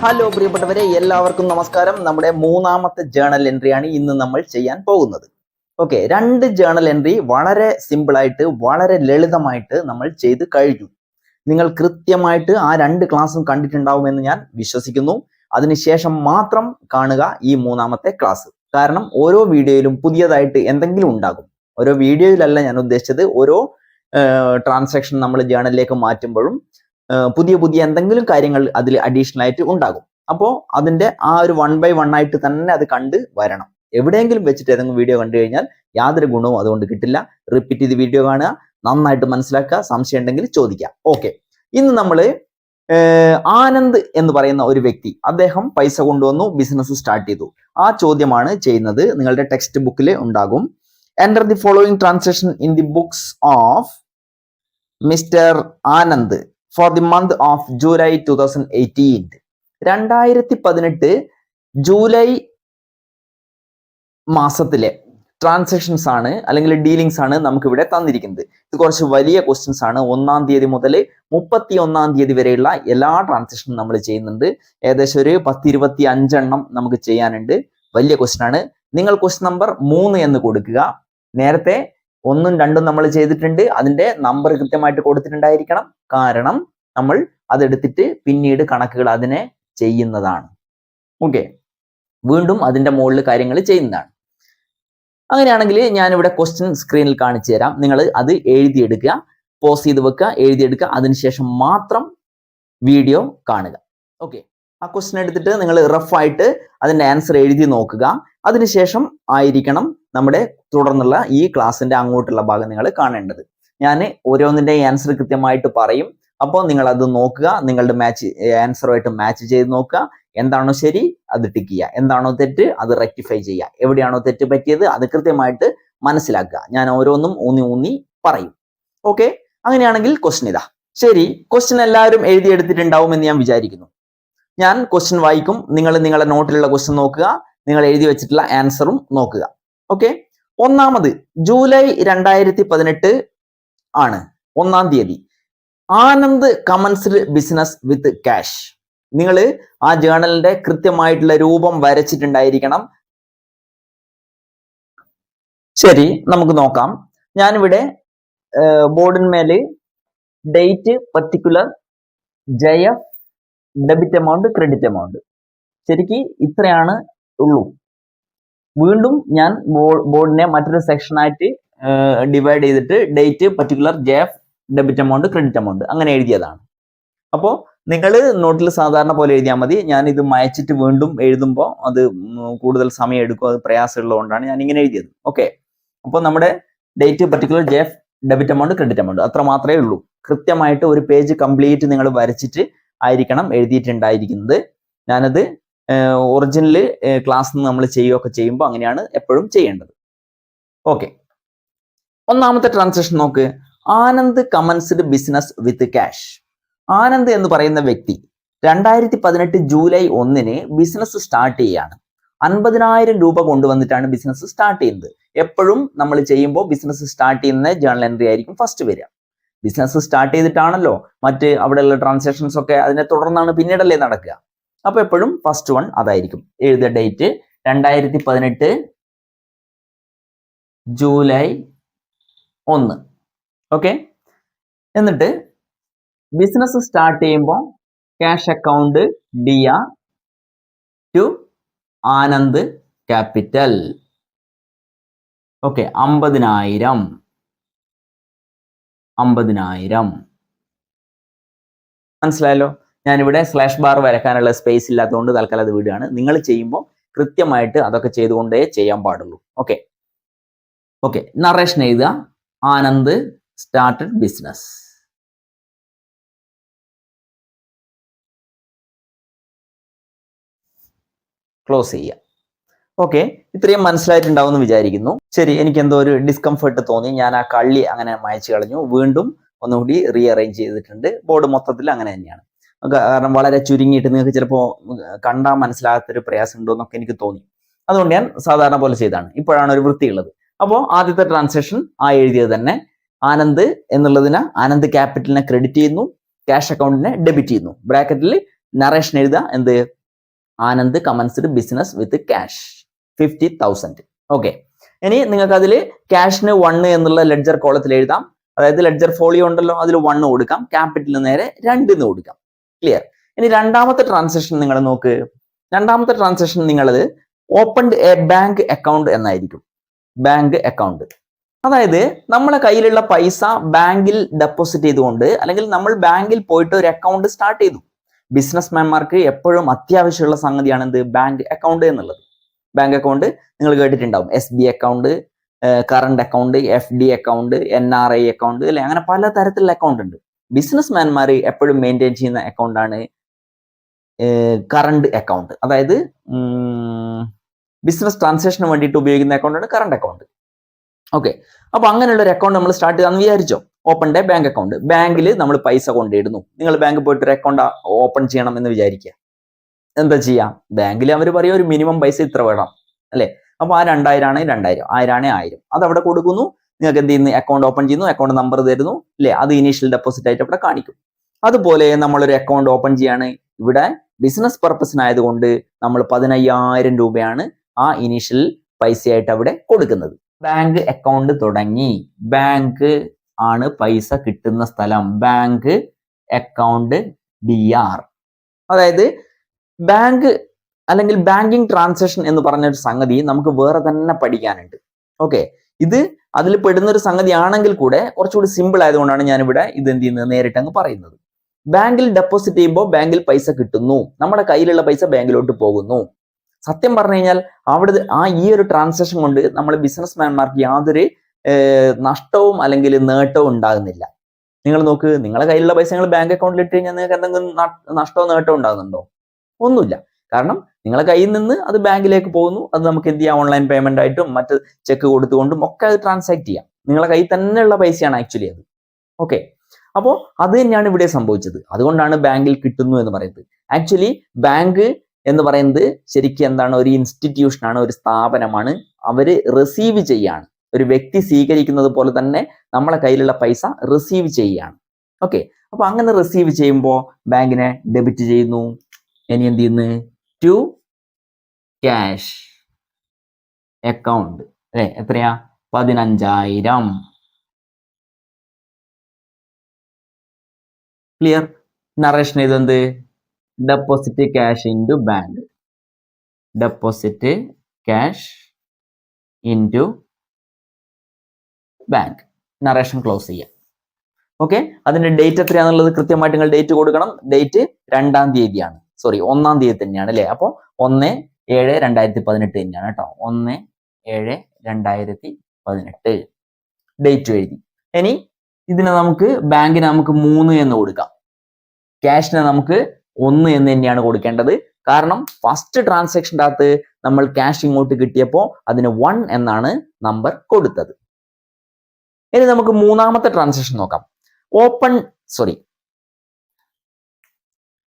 Hello പ്രിയപ്പെട്ടവരെ, എല്ലാവർക്കും നമസ്കാരം. നമ്മുടെ മൂന്നാമത്തെ ജേണൽ എൻട്രിയാണ് ഇന്ന് നമ്മൾ ചെയ്യാൻ പോകുന്നത്. ഓക്കെ, 2 ജേണൽ എൻട്രി വളരെ സിമ്പിളായിട്ട് വളരെ ലളിതമായിട്ട് നമ്മൾ ചെയ്ത് കഴിഞ്ഞു. നിങ്ങൾ കൃത്യമായിട്ട് ആ 2 ക്ലാസ്സും കണ്ടിട്ടുണ്ടാവുമെന്ന് ഞാൻ വിശ്വസിക്കുന്നു. അതിനുശേഷം മാത്രം കാണുക ഈ മൂന്നാമത്തെ ക്ലാസ്. കാരണം ഓരോ വീഡിയോയിലും പുതിയതായിട്ട് എന്തെങ്കിലും ഉണ്ടാകും. ഓരോ വീഡിയോയിലല്ല ഞാൻ ഉദ്ദേശിച്ചത്, ഓരോ ട്രാൻസാക്ഷൻ നമ്മൾ ജേണലിലേക്ക് മാറ്റുമ്പോഴും പുതിയ എന്തെങ്കിലും കാര്യങ്ങൾ അതിൽ അഡീഷണൽ ആയിട്ട് ഉണ്ടാകും. അപ്പോൾ അതിന്റെ ആ ഒരു 1 by 1 ആയിട്ട് തന്നെ അത് കണ്ട് വരണം. എവിടെയെങ്കിലും വെച്ചിട്ട് ഏതെങ്കിലും വീഡിയോ കണ്ടു കഴിഞ്ഞാൽ യാതൊരു ഗുണവും അതുകൊണ്ട് കിട്ടില്ല. റിപ്പീറ്റ് ചെയ്ത് വീഡിയോ കാണുക, നന്നായിട്ട് മനസ്സിലാക്കുക, സംശയം ഉണ്ടെങ്കിൽ ചോദിക്കുക. ഓക്കെ, ഇന്ന് നമ്മൾ ആനന്ദ് എന്ന് പറയുന്ന ഒരു വ്യക്തി, അദ്ദേഹം പൈസ കൊണ്ടുവന്നു, ബിസിനസ് സ്റ്റാർട്ട് ചെയ്തു. ആ ചോദ്യമാണ് ചെയ്യുന്നത്. നിങ്ങളുടെ ടെക്സ്റ്റ് ബുക്കിൽ ഉണ്ടാകും. Enter the following transaction in the books of mister Anand four the month of July 2018. 2018 July മാസത്തിലെ ട്രാൻസാക്ഷൻസ് ആണ് അല്ലെങ്കിൽ ഡീലിങ്സ് ആണ് നമുക്ക് ഇവിടെ തന്നിരിക്കുന്നത്. ഇത് കുറച്ച് വലിയ ക്വസ്റ്റ്യൻസ് ആണ്. 1-ാം തീയതി മുതൽ 31-ാം തീയതി വരെയുള്ള എല്ലാ ട്രാൻസാക്ഷനും നമ്മൾ ചെയ്യുന്നുണ്ട്. ഏകദേശം ഒരു 10-25 എണ്ണം നമുക്ക് ചെയ്യാനുണ്ട്. വലിയ ക്വസ്റ്റ്യൻ ആണ്. നിങ്ങൾ ക്വസ്റ്റ്യൻ നമ്പർ 3 എന്ന് കൊടുക്കുക. നേരത്തെ 1ഉം 2ഉം നമ്മൾ ചെയ്തിട്ടുണ്ട്. അതിന്റെ നമ്പർ കൃത്യമായിട്ട് കൊടുത്തിട്ടുണ്ടായിരിക്കണം. കാരണം നമ്മൾ അതെടുത്തിട്ട് പിന്നീട് കണക്കുകൾ അതിനെ ചെയ്യുന്നതാണ്. ഓക്കെ, വീണ്ടും അതിന്റെ മുകളിൽ കാര്യങ്ങൾ ചെയ്യുന്നതാണ്. അങ്ങനെയാണെങ്കിൽ ഞാനിവിടെ ക്വസ്റ്റ്യൻ സ്ക്രീനിൽ കാണിച്ചു തരാം. നിങ്ങൾ അത് എഴുതിയെടുക്കുക, പോസ് ചെയ്ത് വെക്കുക, എഴുതിയെടുക്കുക. അതിനുശേഷം മാത്രം വീഡിയോ കാണുക. ഓക്കെ, ആ ക്വസ്റ്റ്യൻ എടുത്തിട്ട് നിങ്ങൾ റഫായിട്ട് അതിന്റെ ആൻസർ എഴുതി നോക്കുക. അതിനുശേഷം ആയിരിക്കണം നമ്മുടെ തുടർന്നുള്ള ഈ ക്ലാസ്സിന്റെ അങ്ങോട്ടുള്ള ഭാഗം നിങ്ങൾ കാണേണ്ടത്. ഞാൻ ഓരോന്നിന്റെ ആൻസർ കൃത്യമായിട്ട് പറയും. അപ്പോൾ നിങ്ങൾ അത് നോക്കുക, നിങ്ങളുടെ ആൻസറുമായിട്ട് മാച്ച് ചെയ്ത് നോക്കുക. എന്താണോ ശരി അത് ടിക്ക് ചെയ്യുക, എന്താണോ തെറ്റ് അത് റെക്ടിഫൈ ചെയ്യുക, എവിടെയാണോ തെറ്റ് പറ്റിയത് അത് കൃത്യമായിട്ട് മനസ്സിലാക്കുക. ഞാൻ ഓരോന്നും ഊന്നി പറയും. ഓക്കെ, അങ്ങനെയാണെങ്കിൽ ക്വസ്റ്റ്യൻ ഇതാ. ശരി, ക്വസ്റ്റ്യൻ എല്ലാവരും എഴുതിയെടുത്തിട്ടുണ്ടാവും എന്ന് ഞാൻ വിചാരിക്കുന്നു. ഞാൻ ക്വസ്റ്റ്യൻ വായിക്കും, നിങ്ങൾ നിങ്ങളുടെ നോട്ടിലുള്ള ക്വസ്റ്റ്യൻ നോക്കുക, നിങ്ങൾ എഴുതി വെച്ചിട്ടുള്ള ആൻസറും നോക്കുക. ഓക്കെ, ഒന്നാമത് ജൂലൈ 2018 ആണ് 1-ാം തീയതി. Anand commenced business with cash. നിങ്ങൾ ആ ജേണലിന്റെ കൃത്യമായിട്ടുള്ള രൂപം വരച്ചിട്ടുണ്ടായിരിക്കണം. ശരി, നമുക്ക് നോക്കാം. ഞാനിവിടെ ബോർഡിന്മേല് date, particular, JF, debit amount, credit amount, ശരിക്ക് ഇത്രയാണ് ഉള്ളൂ. വീണ്ടും ഞാൻ ബോർഡിനെ മറ്റൊരു സെക്ഷനായിട്ട് ഡിവൈഡ് ചെയ്തിട്ട് date, particular, JF, debit amount, credit amount അങ്ങനെ എഴുതിയതാണ്. അപ്പോൾ നിങ്ങൾ നോട്ടിൽ സാധാരണ പോലെ എഴുതിയാൽ മതി. ഞാൻ ഇത് മായ്ച്ചിട്ട് വീണ്ടും എഴുതുമ്പോൾ അത് കൂടുതൽ സമയം എടുക്കും, അത് പ്രയാസമുള്ളതുകൊണ്ടാണ് ഞാൻ ഇങ്ങനെ എഴുതിയത്. ഓക്കെ, അപ്പോൾ നമ്മുടെ date, particular, JF, debit amount, credit amount അത്ര മാത്രമേ ഉള്ളൂ. കൃത്യമായിട്ട് ഒരു പേജ് കംപ്ലീറ്റ് നിങ്ങൾ വരച്ചിട്ട് ആയിരിക്കണം എഴുതിയിട്ടുണ്ടായിരിക്കുന്നത്. ഞാനത് ഒറിജിനൽ ക്ലാസ് നമ്മൾ ചെയ്യുകയൊക്കെ ചെയ്യുമ്പോൾ അങ്ങനെയാണ് എപ്പോഴും ചെയ്യേണ്ടത്. ഓക്കെ, ഒന്നാമത്തെ ട്രാൻസാക്ഷൻ നോക്ക്. Anand commenced business with cash. Anand എന്ന് പറയുന്ന വ്യക്തി 2018 ജൂലൈ 1-ന് ബിസിനസ് സ്റ്റാർട്ട് ചെയ്യാണ്. 50,000 രൂപ കൊണ്ടുവന്നിട്ടാണ് ബിസിനസ് സ്റ്റാർട്ട് ചെയ്യുന്നത്. എപ്പോഴും നമ്മൾ ചെയ്യുമ്പോൾ ബിസിനസ് സ്റ്റാർട്ട് ചെയ്യുന്ന ജേണൽ എൻട്രി ആയിരിക്കും ഫസ്റ്റ് വരിക. ബിസിനസ് സ്റ്റാർട്ട് ചെയ്തിട്ടാണല്ലോ മറ്റ് അവിടെയുള്ള ട്രാൻസാക്ഷൻസ് ഒക്കെ അതിനെ തുടർന്നാണ് പിന്നീടല്ലേ നടക്കുക. അപ്പൊ എപ്പോഴും ഫസ്റ്റ് വൺ അതായിരിക്കും. എഴുതിയ ഡേറ്റ് 2018 ജൂലൈ 1. ഓക്കെ, എന്നിട്ട് ബിസിനസ് സ്റ്റാർട്ട് ചെയ്യുമ്പോൾ cash account DR to Anand capital. Okay, 50,000 മനസ്സിലായല്ലോ. ഞാനിവിടെ സ്ലാഷ് ബാർ വരക്കാനുള്ള സ്പേസ് ഇല്ലാത്തതുകൊണ്ട് തൽക്കാലം അത് വിടുകയാണ്. നിങ്ങൾ ചെയ്യുമ്പോൾ കൃത്യമായിട്ട് അതൊക്കെ ചെയ്തുകൊണ്ടേ ചെയ്യാൻ പാടുള്ളൂ. ഓക്കെ, നറേഷൻ എഴുതുക. Anand started business. ക്ലോസ് ചെയ്യുക. ഓക്കെ, ഇത്രയും മനസ്സിലായിട്ടുണ്ടാവും എന്ന് വിചാരിക്കുന്നു. ശരി, എനിക്ക് എന്തോ ഒരു ഡിസ്കംഫർട്ട് തോന്നി. ഞാൻ ആ കള്ളി അങ്ങനെ മായ്ച്ചു കളഞ്ഞു. വീണ്ടും ഒന്നുകൂടി റീഅറേഞ്ച് ചെയ്തിട്ടുണ്ട്. ബോർഡ് മൊത്തത്തിൽ അങ്ങനെ തന്നെയാണ്. കാരണം വളരെ ചുരുങ്ങിയിട്ട് നിങ്ങൾക്ക് ചിലപ്പോൾ കണ്ടാൽ മനസ്സിലാകാത്തൊരു പ്രയാസം ഉണ്ടോ എന്നൊക്കെ എനിക്ക് തോന്നി. അതുകൊണ്ട് ഞാൻ സാധാരണ പോലെ ചെയ്താണ്. ഇപ്പോഴാണ് ഒരു വൃത്തിയുള്ളത്. അപ്പോൾ ആദ്യത്തെ ട്രാൻസാക്ഷൻ ആ എഴുതിയത് തന്നെ. ആനന്ദ് എന്നുള്ളതിന് ആനന്ദ് ക്യാപിറ്റലിനെ ക്രെഡിറ്റ് ചെയ്യുന്നു, ക്യാഷ് അക്കൗണ്ടിനെ ഡെബിറ്റ് ചെയ്യുന്നു. ബ്രാക്കറ്റിൽ നറേഷൻ എഴുതുക. എന്ത് Anand commenced business with cash 50,000. Okay, ഇനി നിങ്ങൾക്ക് അതിൽ ക്യാഷിന് 1 എന്നുള്ള ലെഡ്ജർ കോളത്തിൽ എഴുതാം. അതായത് ലെഡ്ജർ ഫോളിയോ ഉണ്ടല്ലോ, അതിൽ 1 കൊടുക്കാം, ക്യാപിറ്റലിന് നേരെ 2 എന്ന് കൊടുക്കാം. ക്ലിയർ. ഇനി രണ്ടാമത്തെ ട്രാൻസാക്ഷൻ നിങ്ങൾ നോക്ക്. രണ്ടാമത്തെ ട്രാൻസാക്ഷൻ നിങ്ങളത് ഓപ്പൺഡ് എ ബാങ്ക് അക്കൗണ്ട് എന്നായിരിക്കും. ബാങ്ക് അക്കൗണ്ട് അതായത് നമ്മളെ കയ്യിലുള്ള പൈസ ബാങ്കിൽ ഡെപ്പോസിറ്റ് ചെയ്തുകൊണ്ട്, അല്ലെങ്കിൽ നമ്മൾ ബാങ്കിൽ പോയിട്ട് ഒരു അക്കൗണ്ട് സ്റ്റാർട്ട് ചെയ്തു. ബിസിനസ്മാൻമാർക്ക് എപ്പോഴും അത്യാവശ്യമുള്ള സംഗതിയാണ് എന്ത്? ബാങ്ക് അക്കൗണ്ട് എന്നുള്ളത്. ബാങ്ക് അക്കൗണ്ട് നിങ്ങൾ കേട്ടിട്ടുണ്ടാവും. SB account, current account, FD account, NRI account, അല്ലെ? അങ്ങനെ പല തരത്തിലുള്ള അക്കൗണ്ട് ഉണ്ട്. ബിസിനസ്മാൻമാർ എപ്പോഴും മെയിൻറ്റെയിൻ ചെയ്യുന്ന അക്കൗണ്ടാണ് കറണ്ട് അക്കൗണ്ട്. അതായത് ബിസിനസ് ട്രാൻസാക്ഷന് വേണ്ടിയിട്ട് ഉപയോഗിക്കുന്ന അക്കൗണ്ടാണ് കറണ്ട് അക്കൗണ്ട്. ഓക്കെ, അപ്പൊ അങ്ങനെയുള്ള ഒരു അക്കൗണ്ട് നമ്മൾ സ്റ്റാർട്ട് ചെയ്യാന്ന് വിചാരിച്ചോ. Open day bank account. ബാങ്കിൽ നമ്മൾ പൈസ കൊണ്ടിടുന്നു. നിങ്ങൾ ബാങ്കിൽ പോയിട്ട് ഒരു അക്കൗണ്ട് ഓപ്പൺ ചെയ്യണം എന്ന് വിചാരിക്കുക. എന്താ ചെയ്യാം? ബാങ്കിൽ അവർ പറയും ഒരു മിനിമം പൈസ ഇത്ര വേണം, അല്ലെ? അപ്പൊ ആ 2000 ആണ് 2000, 1000 ആണ് 1000, അത് അവിടെ കൊടുക്കുന്നു. നിങ്ങൾക്ക് എന്ത് ചെയ്യുന്നു? അക്കൗണ്ട് ഓപ്പൺ ചെയ്യുന്നു, അക്കൗണ്ട് നമ്പർ തരുന്നു, അല്ലെ? അത് ഇനീഷ്യൽ ഡെപ്പോസിറ്റ് ആയിട്ട് അവിടെ കാണിക്കും. അതുപോലെ നമ്മളൊരു അക്കൗണ്ട് ഓപ്പൺ ചെയ്യാണ്. ഇവിടെ ബിസിനസ് പർപ്പസിനായതുകൊണ്ട് നമ്മൾ 15,000 രൂപയാണ് ആ ഇനീഷ്യൽ പൈസയായിട്ട് അവിടെ കൊടുക്കുന്നത്. ബാങ്ക് അക്കൗണ്ട് തുടങ്ങി. ബാങ്ക് ആണ് പൈസ കിട്ടുന്ന സ്ഥലം. Bank account DR. അതായത് ബാങ്ക് അല്ലെങ്കിൽ ബാങ്കിങ് ട്രാൻസാക്ഷൻ എന്ന് പറഞ്ഞൊരു സംഗതി നമുക്ക് വേറെ തന്നെ പഠിക്കാനുണ്ട്. ഓക്കെ, ഇത് അതിൽ പെടുന്ന ഒരു സംഗതി ആണെങ്കിൽ കൂടെ കുറച്ചുകൂടി സിമ്പിൾ ആയതുകൊണ്ടാണ് ഞാനിവിടെ ഇത് എന്ത് ചെയ്യുന്നത് നേരിട്ട് അങ്ങ് പറയുന്നത്. ബാങ്കിൽ ഡെപ്പോസിറ്റ് ചെയ്യുമ്പോൾ ബാങ്കിൽ പൈസ കിട്ടുന്നു, നമ്മുടെ കയ്യിലുള്ള പൈസ ബാങ്കിലോട്ട് പോകുന്നു. സത്യം പറഞ്ഞു കഴിഞ്ഞാൽ അവിടെ ഈ ഒരു ട്രാൻസാക്ഷൻ കൊണ്ട് നമ്മൾ ബിസിനസ്മാൻമാർക്ക് യാതൊരു നഷ്ടവും അല്ലെങ്കിൽ നേട്ടവും ഉണ്ടാകുന്നില്ല. നിങ്ങൾ നോക്ക്, നിങ്ങളുടെ കയ്യിലുള്ള പൈസ നിങ്ങൾ ബാങ്ക് അക്കൗണ്ടിൽ ഇട്ട് കഴിഞ്ഞാൽ നിങ്ങൾക്ക് എന്തെങ്കിലും നഷ്ടമോ നേട്ടമോ ഉണ്ടാകുന്നുണ്ടോ? ഒന്നുമില്ല. കാരണം നിങ്ങളെ കയ്യിൽ നിന്ന് അത് ബാങ്കിലേക്ക് പോകുന്നു. അത് നമുക്ക് എന്ത് ചെയ്യാം? ഓൺലൈൻ പേയ്മെന്റ് ആയിട്ടും മറ്റ് ചെക്ക് കൊടുത്തുകൊണ്ടും ഒക്കെ അത് ട്രാൻസാക്ട് ചെയ്യാം. നിങ്ങളെ കയ്യിൽ തന്നെയുള്ള പൈസയാണ് ആക്ച്വലി അത്. ഓക്കെ, അപ്പോൾ അത് തന്നെയാണ് ഇവിടെ സംഭവിച്ചത്. അതുകൊണ്ടാണ് ബാങ്കിൽ കിട്ടുന്നു എന്ന് പറയുന്നത്. ആക്ച്വലി ബാങ്ക് എന്ന് പറയുന്നത് ശരിക്കും എന്താണ്? ഒരു ഇൻസ്റ്റിറ്റ്യൂഷനാണ്, ഒരു സ്ഥാപനമാണ്. അവര് റിസീവ് ചെയ്യാണ്. ഒരു വ്യക്തി സ്വീകരിക്കുന്നത് പോലെ തന്നെ നമ്മളെ കയ്യിലുള്ള പൈസ റിസീവ് ചെയ്യുകയാണ്. ഓക്കെ, അപ്പൊ അങ്ങനെ റിസീവ് ചെയ്യുമ്പോൾ ബാങ്കിനെ ഡെബിറ്റ് ചെയ്യുന്നു. ഇനി എന്ത് ചെയ്യുന്നു? ടു ക്യാഷ് അക്കൗണ്ട്, അല്ലെ? എത്രയാ? 15,000. ക്ലിയർ. നറേഷൻ ഇതെന്ത്? Deposit cash into bank. Deposit cash into bank. Narration close ചെയ്യാം. ഓക്കെ, അതിന്റെ ഡേറ്റ് എത്രയാണെന്നുള്ളത് കൃത്യമായിട്ട് നിങ്ങൾ ഡേറ്റ് കൊടുക്കണം. ഡേറ്റ് 2-ാം തീയതിയാണ്. സോറി, 1-ാം തീയതി തന്നെയാണ്, അല്ലെ? അപ്പോൾ 1/7/2018 തന്നെയാണ് കേട്ടോ. 1/7/2018 ഡേറ്റ് എഴുതി. ഇനി ഇതിനെ നമുക്ക് ബാങ്കിന് നമുക്ക് 3 എന്ന് കൊടുക്കാം. ക്യാഷിനെ നമുക്ക് 1 എന്ന് തന്നെയാണ് കൊടുക്കേണ്ടത്. കാരണം ഫസ്റ്റ് ട്രാൻസാക്ഷൻ്റെ അകത്ത് നമ്മൾ ക്യാഷ് ഇങ്ങോട്ട് കിട്ടിയപ്പോൾ അതിന് 1 എന്നാണ് നമ്പർ കൊടുത്തത്. ഇനി നമുക്ക് മൂന്നാമത്തെ ട്രാൻസാക്ഷൻ നോക്കാം.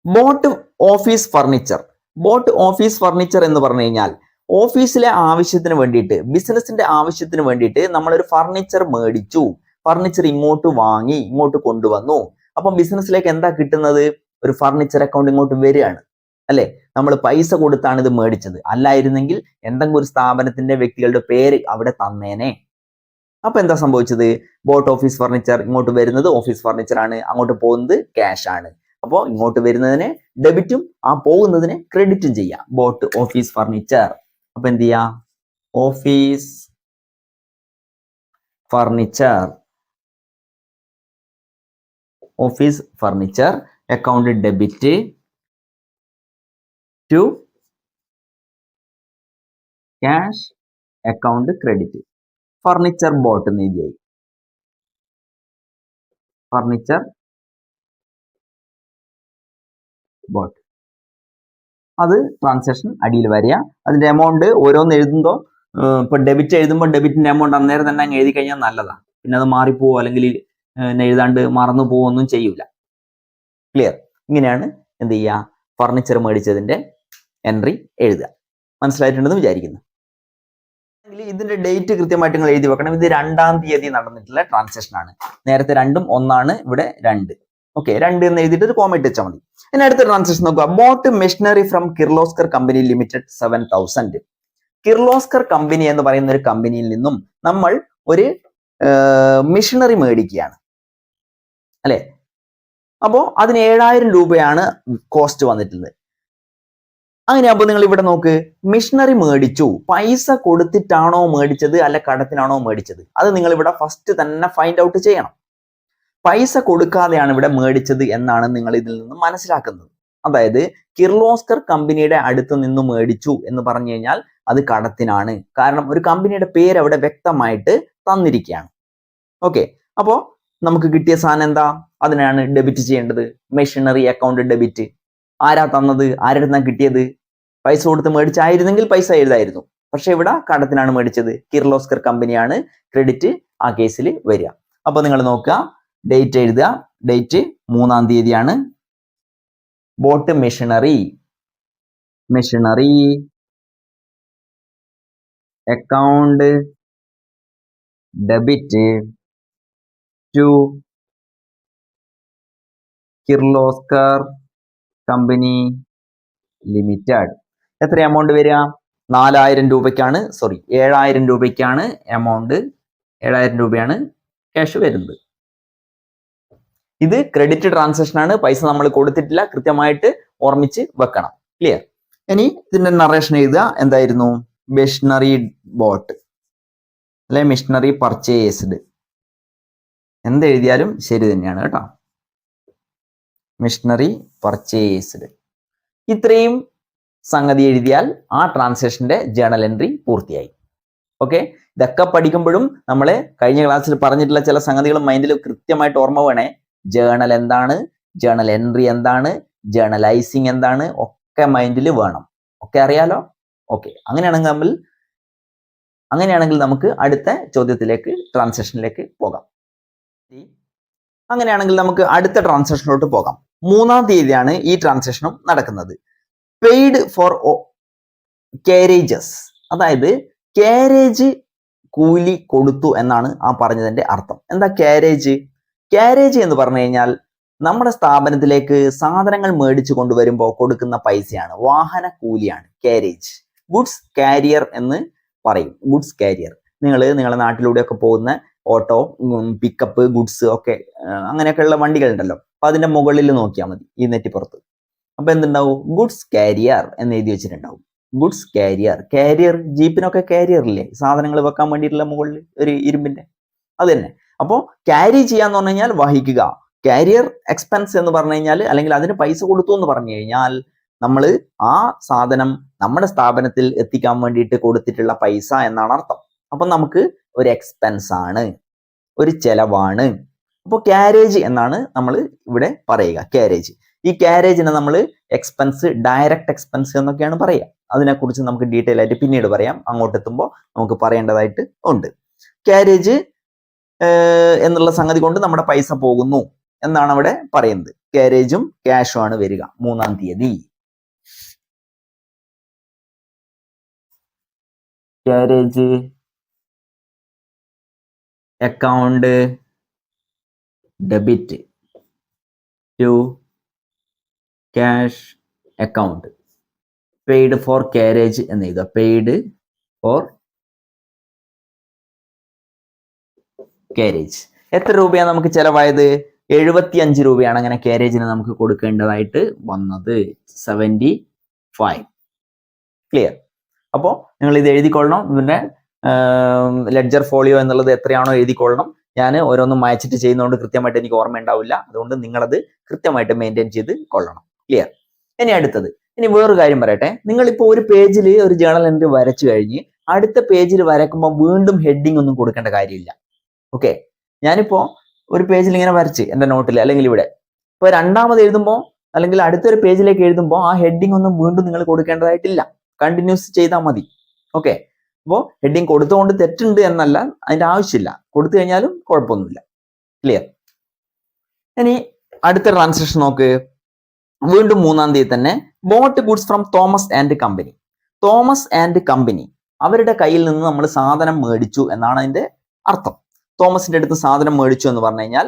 Boat office furniture. Boat office furniture എന്ന് പറഞ്ഞു കഴിഞ്ഞാൽ ഓഫീസിലെ ആവശ്യത്തിന് വേണ്ടിയിട്ട്, ബിസിനസിന്റെ ആവശ്യത്തിന് വേണ്ടിയിട്ട് നമ്മളൊരു ഫർണിച്ചർ മേടിച്ചു. ഫർണിച്ചർ ഇങ്ങോട്ട് വാങ്ങി, ഇങ്ങോട്ട് കൊണ്ടുവന്നു. അപ്പം ബിസിനസ്സിലേക്ക് എന്താ കിട്ടുന്നത്? ഒരു ഫർണിച്ചർ അക്കൗണ്ട് ഇങ്ങോട്ട് വരികയാണ്, അല്ലെ? നമ്മൾ പൈസ കൊടുത്താണ് ഇത് മേടിച്ചത്. അല്ലായിരുന്നെങ്കിൽ എന്തെങ്കിലും ഒരു സ്ഥാപനത്തിന്റെ വ്യക്തികളുടെ പേര് അവിടെ തന്നേനെ. അപ്പൊ എന്താ സംഭവിച്ചത്? ബോട്ട് ഓഫീസ് ഫർണിച്ചർ ഇങ്ങോട്ട് വരുന്നത് ഓഫീസ് ഫർണിച്ചർ ആണ്, അങ്ങോട്ട് പോകുന്നത് ക്യാഷ് ആണ്. അപ്പോൾ ഇങ്ങോട്ട് വരുന്നതിനെ ഡെബിറ്റും ആ പോകുന്നതിനെ ക്രെഡിറ്റും ചെയ്യാം. Bought office furniture. അപ്പൊ എന്ത് ചെയ്യാ? Office furniture, office furniture account debit to cash account credit. Furniture bought എന്ന് എഴുതിയായി. Furniture bought. അത് ട്രാൻസാക്ഷൻ അടിയിൽ വരിക. അതിന്റെ എമൗണ്ട് ഓരോന്ന് എഴുതുമ്പോൾ ഇപ്പൊ ഡെബിറ്റ് എഴുതുമ്പോൾ ഡെബിറ്റിന്റെ എമൗണ്ട് അന്നേരം തന്നെ അങ്ങ് എഴുതി കഴിഞ്ഞാൽ നല്ലതാ. പിന്നെ അത് മാറിപ്പോവോ അല്ലെങ്കിൽ എഴുതാണ്ട് മറന്നു പോവൊന്നും ചെയ്യൂല. ക്ലിയർ. ഇങ്ങനെയാണ് എന്ത് ചെയ്യുക? ഫർണിച്ചർ മേടിച്ചതിന്റെ എൻട്രി എഴുതുക. മനസ്സിലായിട്ടുണ്ടെന്ന് വിചാരിക്കുന്നു. ഇതിന്റെ ഡേറ്റ് കൃത്യമായിട്ട് നിങ്ങൾ എഴുതി വെക്കണം. ഇത് 2-ാം തീയതി നടന്നിട്ടുള്ള ട്രാൻസാക്ഷൻ ആണ്. നേരത്തെ 2ഉം 1 ആണ്, ഇവിടെ 2. ഓക്കെ, 2 എന്ന് എഴുതിയിട്ട് ഒരു കോമ ഇട്ട് വെച്ചാൽ മതി. ഇനി അടുത്ത ട്രാൻസാക്ഷൻ നോക്കുക. Boat machinery from Kirloskar company limited 7,000. Kirloskar company എന്ന് പറയുന്ന ഒരു കമ്പനിയിൽ നിന്നും നമ്മൾ ഒരു മെഷീനറി മേടിക്കുകയാണ് അല്ലെ. അപ്പോ അതിന് 7,000 രൂപയാണ് കോസ്റ്റ് വന്നിട്ടുള്ളത്. അങ്ങനെയാകുമ്പോൾ നിങ്ങൾ ഇവിടെ നോക്ക്, മെഷീനറി മേടിച്ചു, പൈസ കൊടുത്തിട്ടാണോ മേടിച്ചത് അല്ല കടത്തിനാണോ മേടിച്ചത്? അത് നിങ്ങൾ ഇവിടെ ഫസ്റ്റ് തന്നെ ഫൈൻഡ് ഔട്ട് ചെയ്യണം. പൈസ കൊടുക്കാതെയാണ് ഇവിടെ മേടിച്ചത് എന്നാണ് നിങ്ങൾ ഇതിൽ നിന്ന് മനസ്സിലാക്കുന്നത്. അതായത് കിർലോസ്കർ കമ്പനിയുടെ അടുത്ത് നിന്ന് മേടിച്ചു എന്ന് പറഞ്ഞു കഴിഞ്ഞാൽ അത് കടത്തിനാണ്. കാരണം ഒരു കമ്പനിയുടെ പേര് അവിടെ വ്യക്തമായിട്ട് തന്നിരിക്കുകയാണ്. ഓക്കെ, അപ്പോ നമുക്ക് കിട്ടിയ സാധനം എന്താ? അതിനാണ് ഡെബിറ്റ് ചെയ്യേണ്ടത്. Machinery account debit. ആരാ തന്നത്? ആരുടെ നിന്നാ കിട്ടിയത്? പൈസ കൊടുത്ത് മേടിച്ചായിരുന്നെങ്കിൽ പൈസ എഴുതായിരുന്നു. പക്ഷെ ഇവിടെ കടത്തിനാണ് മേടിച്ചത്. കിർലോസ്കർ കമ്പനിയാണ് ക്രെഡിറ്റ് ആ കേസിൽ വരിക. അപ്പൊ നിങ്ങൾ നോക്കുക, ഡേറ്റ് എഴുതുക. ഡേറ്റ് 3-ാം തീയതിയാണ്. Bought machinery account debit to Kirloskar company limited. എത്ര എമൗണ്ട് വരിക? 4,000 രൂപയ്ക്കാണ്, 7,000 രൂപയ്ക്കാണ് എമൗണ്ട്. 7,000 രൂപയാണ് ക്യാഷ് വരുന്നത്. ഇത് ക്രെഡിറ്റ് ട്രാൻസാക്ഷൻ ആണ്. പൈസ നമ്മൾ കൊടുത്തിട്ടില്ല, കൃത്യമായിട്ട് ഓർമ്മിച്ച് വെക്കണം. ക്ലിയർ? ഇനി ഇതിന്റെ നറേഷൻ എഴുതുക. എന്തായിരുന്നു? മെഷീനറി ബോട്ട് അല്ലെ മെഷീനറി പർച്ചേസ്ഡ്. എന്തെഴുതിയാലും ശരി തന്നെയാണ് കേട്ടോ. Machinery purchased. ഇത്രയും സംഗതി എഴുതിയാൽ ആ ട്രാൻസാക്ഷന്റെ ജേണൽ എൻട്രി പൂർത്തിയായി. ഓക്കെ, ഇതൊക്കെ പഠിക്കുമ്പോഴും നമ്മൾ കഴിഞ്ഞ ക്ലാസ്സിൽ പറഞ്ഞിട്ടുള്ള ചില സംഗതികൾ മൈൻഡിൽ കൃത്യമായിട്ട് ഓർമ്മ വേണേ. ജേണൽ എന്താണ്, ജേണൽ എൻട്രി എന്താണ്, ജേണലൈസിങ് എന്താണ്, ഒക്കെ മൈൻഡിൽ വേണം. ഒക്കെ അറിയാലോ? ഓക്കെ, അങ്ങനെയാണെങ്കിൽ നമുക്ക് അടുത്ത ചോദ്യത്തിലേക്ക്, ട്രാൻസാക്ഷനിലേക്ക് പോകാം. അങ്ങനെയാണെങ്കിൽ നമുക്ക് അടുത്ത ട്രാൻസാക്ഷനിലോട്ട് പോകാം. 3-ാം തീയതിയാണ് ഈ ട്രാൻസാക്ഷനും നടക്കുന്നത്. പെയ്ഡ് ഫോർ കാരേജസ്, അതായത് കാരേജ് കൂലി കൊടുത്തു എന്നാണ് ആ പറഞ്ഞതിന്റെ അർത്ഥം. എന്താ കാരേജ്? കാരേജ് എന്ന് പറഞ്ഞു കഴിഞ്ഞാൽ നമ്മുടെ സ്ഥാപനത്തിലേക്ക് സാധനങ്ങൾ മേടിച്ചു കൊണ്ടുവരുമ്പോൾ കൊടുക്കുന്ന പൈസയാണ്, വാഹന കൂലിയാണ് കാരേജ്. ഗുഡ്സ് കാരിയർ എന്ന് പറയും. Goods carrier. നിങ്ങളുടെ നാട്ടിലൂടെയൊക്കെ പോകുന്ന ഓട്ടോ, പിക്കപ്പ്, ഗുഡ്സ് ഒക്കെ അങ്ങനെയൊക്കെയുള്ള വണ്ടികൾ ഉണ്ടല്ലോ. അപ്പൊ അതിന്റെ മുകളിൽ നോക്കിയാൽ മതി ഈ നെറ്റിപ്പുറത്ത്. അപ്പൊ എന്തുണ്ടാവും? ഗുഡ്സ് കാരിയർ എന്ന് എഴുതി വെച്ചിട്ടുണ്ടാവും. Goods carrier. കാരിയർ, ജീപ്പിനൊക്കെ കാരിയർ ഇല്ലേ, സാധനങ്ങൾ വെക്കാൻ വേണ്ടിയിട്ടുള്ള മുകളിൽ ഒരു ഇരുമ്പിന്റെ, അത് തന്നെ. അപ്പോൾ ക്യാരി ചെയ്യാന്ന് പറഞ്ഞു കഴിഞ്ഞാൽ വഹിക്കുക. കാരിയർ എക്സ്പെൻസ് എന്ന് പറഞ്ഞു കഴിഞ്ഞാൽ, അല്ലെങ്കിൽ അതിന് പൈസ കൊടുത്തു എന്ന് പറഞ്ഞു കഴിഞ്ഞാൽ നമ്മൾ ആ സാധനം നമ്മുടെ സ്ഥാപനത്തിൽ എത്തിക്കാൻ വേണ്ടിയിട്ട് കൊടുത്തിട്ടുള്ള പൈസ എന്നാണ് അർത്ഥം. അപ്പൊ നമുക്ക് ഒരു എക്സ്പെൻസ് ആണ്, ഒരു ചെലവാണ്. അപ്പോൾ കാരേജ് എന്നാണ് നമ്മൾ ഇവിടെ പറയുക. കാരേജ്. ഈ കാരേജിനെ നമ്മൾ എക്സ്പെൻസ്, ഡയറക്റ്റ് എക്സ്പെൻസ് എന്നൊക്കെയാണ് പറയുക. അതിനെക്കുറിച്ച് നമുക്ക് ഡീറ്റെയിൽ ആയിട്ട് പിന്നീട് പറയാം. അങ്ങോട്ട് എത്തുമ്പോൾ നമുക്ക് പറയേണ്ടതായിട്ട് ഉണ്ട്. കാരേജ് എന്നുള്ള സംഗതി കൊണ്ട് നമ്മുടെ പൈസ പോകുന്നു എന്നാണ് അവിടെ പറയുന്നത്. കാരേജും ക്യാഷും ആണ് വരിക 3-ാം തീയതി. Carriage account debit to cash account. Paid for carriage എന്ന് എഴുതുക. Paid for carriage. എത്ര രൂപയാണ് നമുക്ക് ചെലവായത്? 75 രൂപയാണ് അങ്ങനെ കാരേജിന് നമുക്ക് കൊടുക്കേണ്ടതായിട്ട് വന്നത്. 75. ക്ലിയർ? അപ്പോൾ നിങ്ങൾ ഇത് എഴുതിക്കൊള്ളണം. ഇതിന്റെ ലെഡ്ജർ ഫോളിയോ എന്നുള്ളത് എത്രയാണോ എഴുതിക്കൊള്ളണം. ഞാൻ ഓരോന്നും മായച്ചിട്ട് ചെയ്യുന്നതുകൊണ്ട് കൃത്യമായിട്ട് എനിക്ക് ഓർമ്മ ഉണ്ടാവില്ല. അതുകൊണ്ട് നിങ്ങളത് കൃത്യമായിട്ട് മെയിൻറ്റെയിൻ ചെയ്ത് കൊള്ളണം. ക്ലിയർ? ഇനി അടുത്തത്, ഇനി വേറൊരു കാര്യം പറയട്ടെ. നിങ്ങളിപ്പോൾ ഒരു പേജിൽ ഒരു ജേണൽ എൻട്രി വരച്ചു കഴിഞ്ഞ് അടുത്ത പേജിൽ വരക്കുമ്പോൾ വീണ്ടും ഹെഡിങ് ഒന്നും കൊടുക്കേണ്ട കാര്യമില്ല. ഓക്കെ, ഞാനിപ്പോ ഒരു പേജിൽ ഇങ്ങനെ വരച്ച് എൻ്റെ നോട്ടിൽ അല്ലെങ്കിൽ ഇവിടെ, ഇപ്പൊ രണ്ടാമത് എഴുതുമ്പോൾ അല്ലെങ്കിൽ അടുത്തൊരു പേജിലേക്ക് എഴുതുമ്പോൾ ആ ഹെഡിങ് ഒന്നും വീണ്ടും നിങ്ങൾ കൊടുക്കേണ്ടതായിട്ടില്ല. കണ്ടിന്യൂസ് ചെയ്താൽ മതി. ഓക്കെ, അപ്പോൾ ഹെഡിങ് കൊടുത്തുകൊണ്ട് തെറ്റുണ്ട് എന്നല്ല, അതിന്റെ ആവശ്യമില്ല. കൊടുത്തു കഴിഞ്ഞാലും കുഴപ്പമൊന്നുമില്ല. ക്ലിയർ? ഇനി അടുത്ത ട്രാൻസാക്ഷൻ നോക്ക്. വീണ്ടും 3-ാം തീയതി തന്നെ boat goods from Thomas and company. Thomas and company അവരുടെ കയ്യിൽ നിന്ന് നമ്മൾ സാധനം മേടിച്ചു എന്നാണ് അതിന്റെ അർത്ഥം. തോമസിന്റെ അടുത്ത് സാധനം മേടിച്ചു എന്ന് പറഞ്ഞു കഴിഞ്ഞാൽ